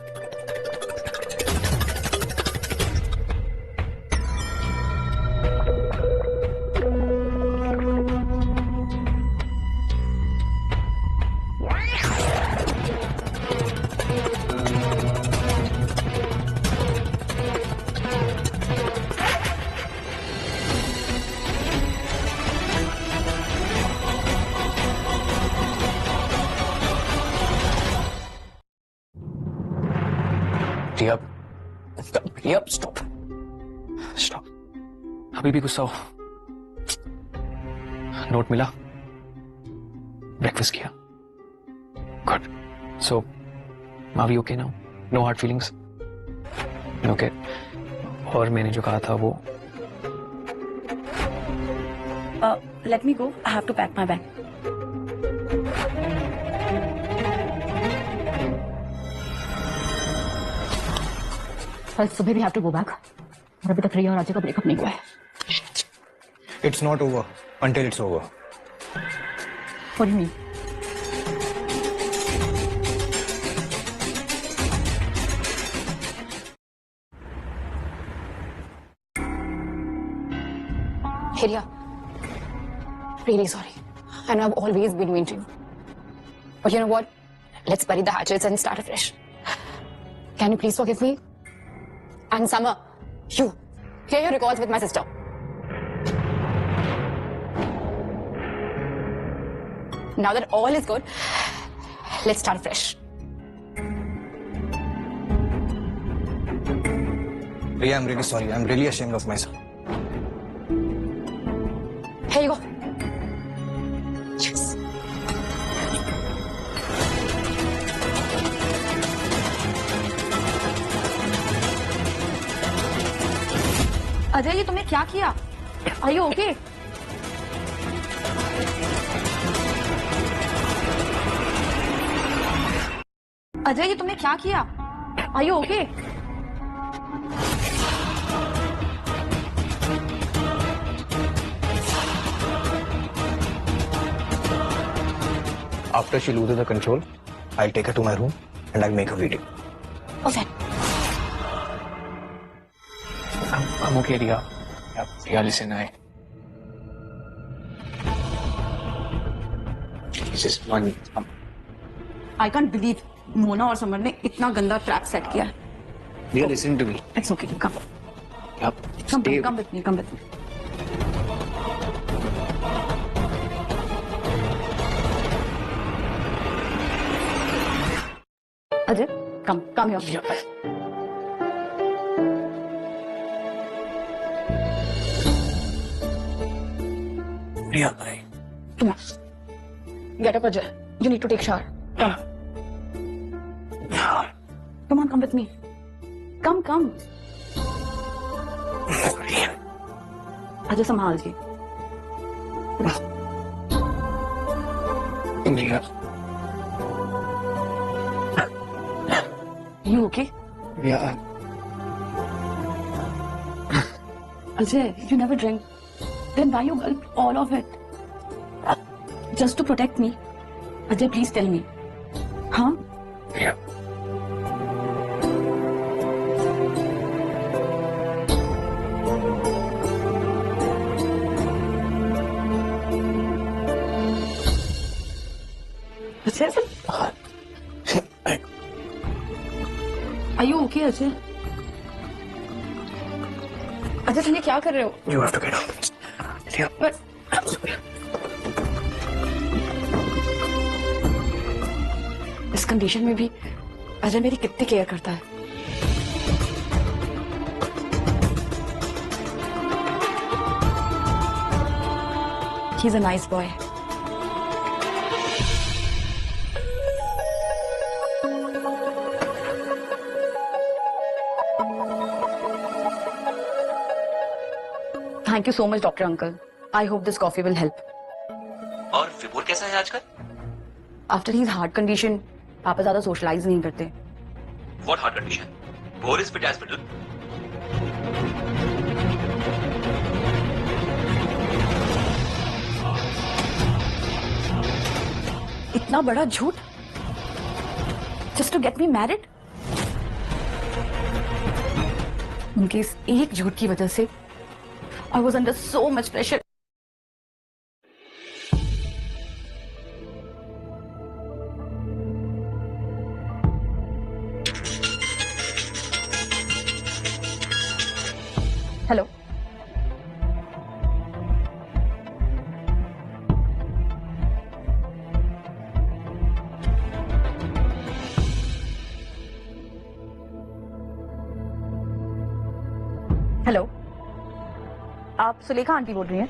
Riya, stop. Stop. अभी भी गुस्सा हो. नोट मिला. ब्रेकफास्ट किया. Good. So, are we okay now? No hard feelings? Okay. और मैंने जो कहा था वो. Let me go. I have to pack my bag. कल सुबह भी हैव टू गो बैक. और अभी तक रिया और अजय का ब्रेकअप नहीं हुआ है. It's not over until it's over. What do you mean? Hey Riya, really sorry. I know I've always been mean to you. But you know what? Let's bury the hatchets and start afresh. Can you please forgive me? And Summer, you, clear your records with my sister. Now that all is good, let's start fresh. Riya, I'm really sorry. I'm really ashamed of myself. Here you go. Yes. Ajay ये तुमने क्या किया? Are you okay? Ajay ये तुमने क्या किया? Are you okay? After she loses the control, I'll take her to my room and I'll make a video. Okay. I'm okay, Riya. Yeah, Riya, listen, This is one. I can't believe Mona और summer ने इतना गंदा trap set किया है. Riya, listen to me. It's okay. Come. Yeah, Come stay. with me. Come with me. Ajay, come here. Yeah. Riya, Come on. Get up, Ajay. You need to take shower. Come. Come on, come with me. Come. Riya. Ajay संभाल जी. Riya. You okay? Yeah. Ajay, you never drink. Then why you gulp all of it? Just to protect me. Ajay, please tell me. Huh? Yeah. Ajay? Are you okay, Ajay? Ajay तुम ये क्या कर रहे हो? You have to get out. Riya. But इस condition में भी अजय मेरी कितनी केयर करता है. He's a nice boy. Thank you so much, Dr. Uncle. I hope this coffee will help. और विपुल कैसा है आजकल? After his heart condition, पापा ज्यादा socialize नहीं करते. What heart condition? Boris Pitt Hospital. इतना बड़ा झूठ? Just to get me married? उनके इस एक झूठ की वजह से I was under so much pressure. Hello. Hello, आप सुलेखा आंटी बोल रही हैं?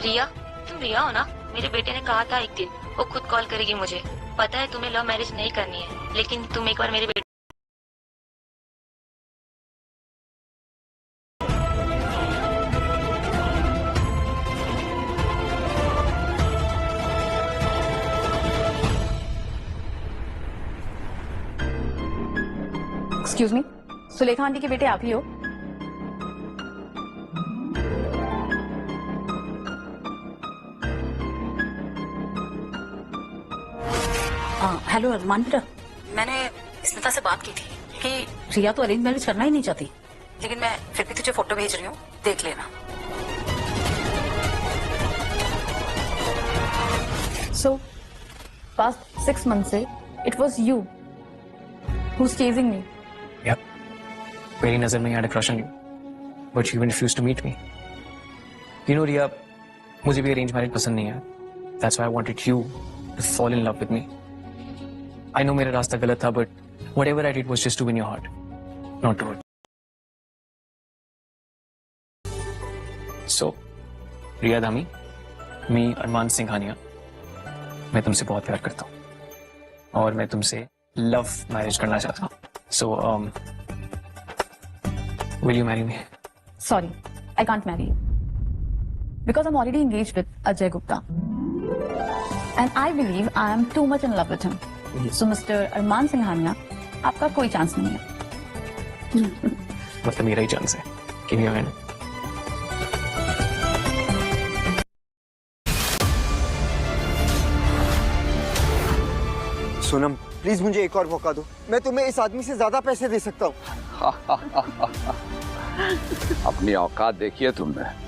रिया, तुम रिया हो ना? मेरे बेटे ने कहा था एक दिन वो खुद कॉल करेगी मुझे. पता है तुम्हें लव मैरिज नहीं करनी है, लेकिन तुम एक बार मेरे बेटे एक्सक्यूज मी, सुलेखा आंटी के बेटे आप ही हो? हेलो अरमान बेटा, मैंने स्मिता से बात की थी कि रिया तो अरेंज मैरिज करना ही नहीं चाहती, लेकिन मैं फिर भी तुझे फोटो भेज रही हूँ, देख लेना. So, past 6 months से it was you who's chasing me. Yeah. मेरी नजर में I had a crush on you, but you even refused to meet me. You know, Riya, मुझे भी arranged marriage पसंद नहीं है. That's why I wanted you to fall in love with me. I know मेरा रास्ता गलत था, but whatever I did was just to win your heart, not to hurt. So, Riya Dhami, me अरमान सिंघानिया, मैं तुमसे बहुत प्यार करता हूँ और मैं तुमसे लव मैरिज करना चाहता हूँ. So, will you marry me? Sorry, I can't marry you. Because I'm already engaged with Ajay Gupta. And I believe I am too much in love with him. So Mr. Arman Singhania, आपका कोई chance नहीं है. मतलब मेरा ही chance है कि नहीं है. सोनम प्लीज मुझे एक और मौका दो. मैं तुम्हें इस आदमी से ज्यादा पैसे दे सकता हूँ. अपनी औकात देखिए तुमने.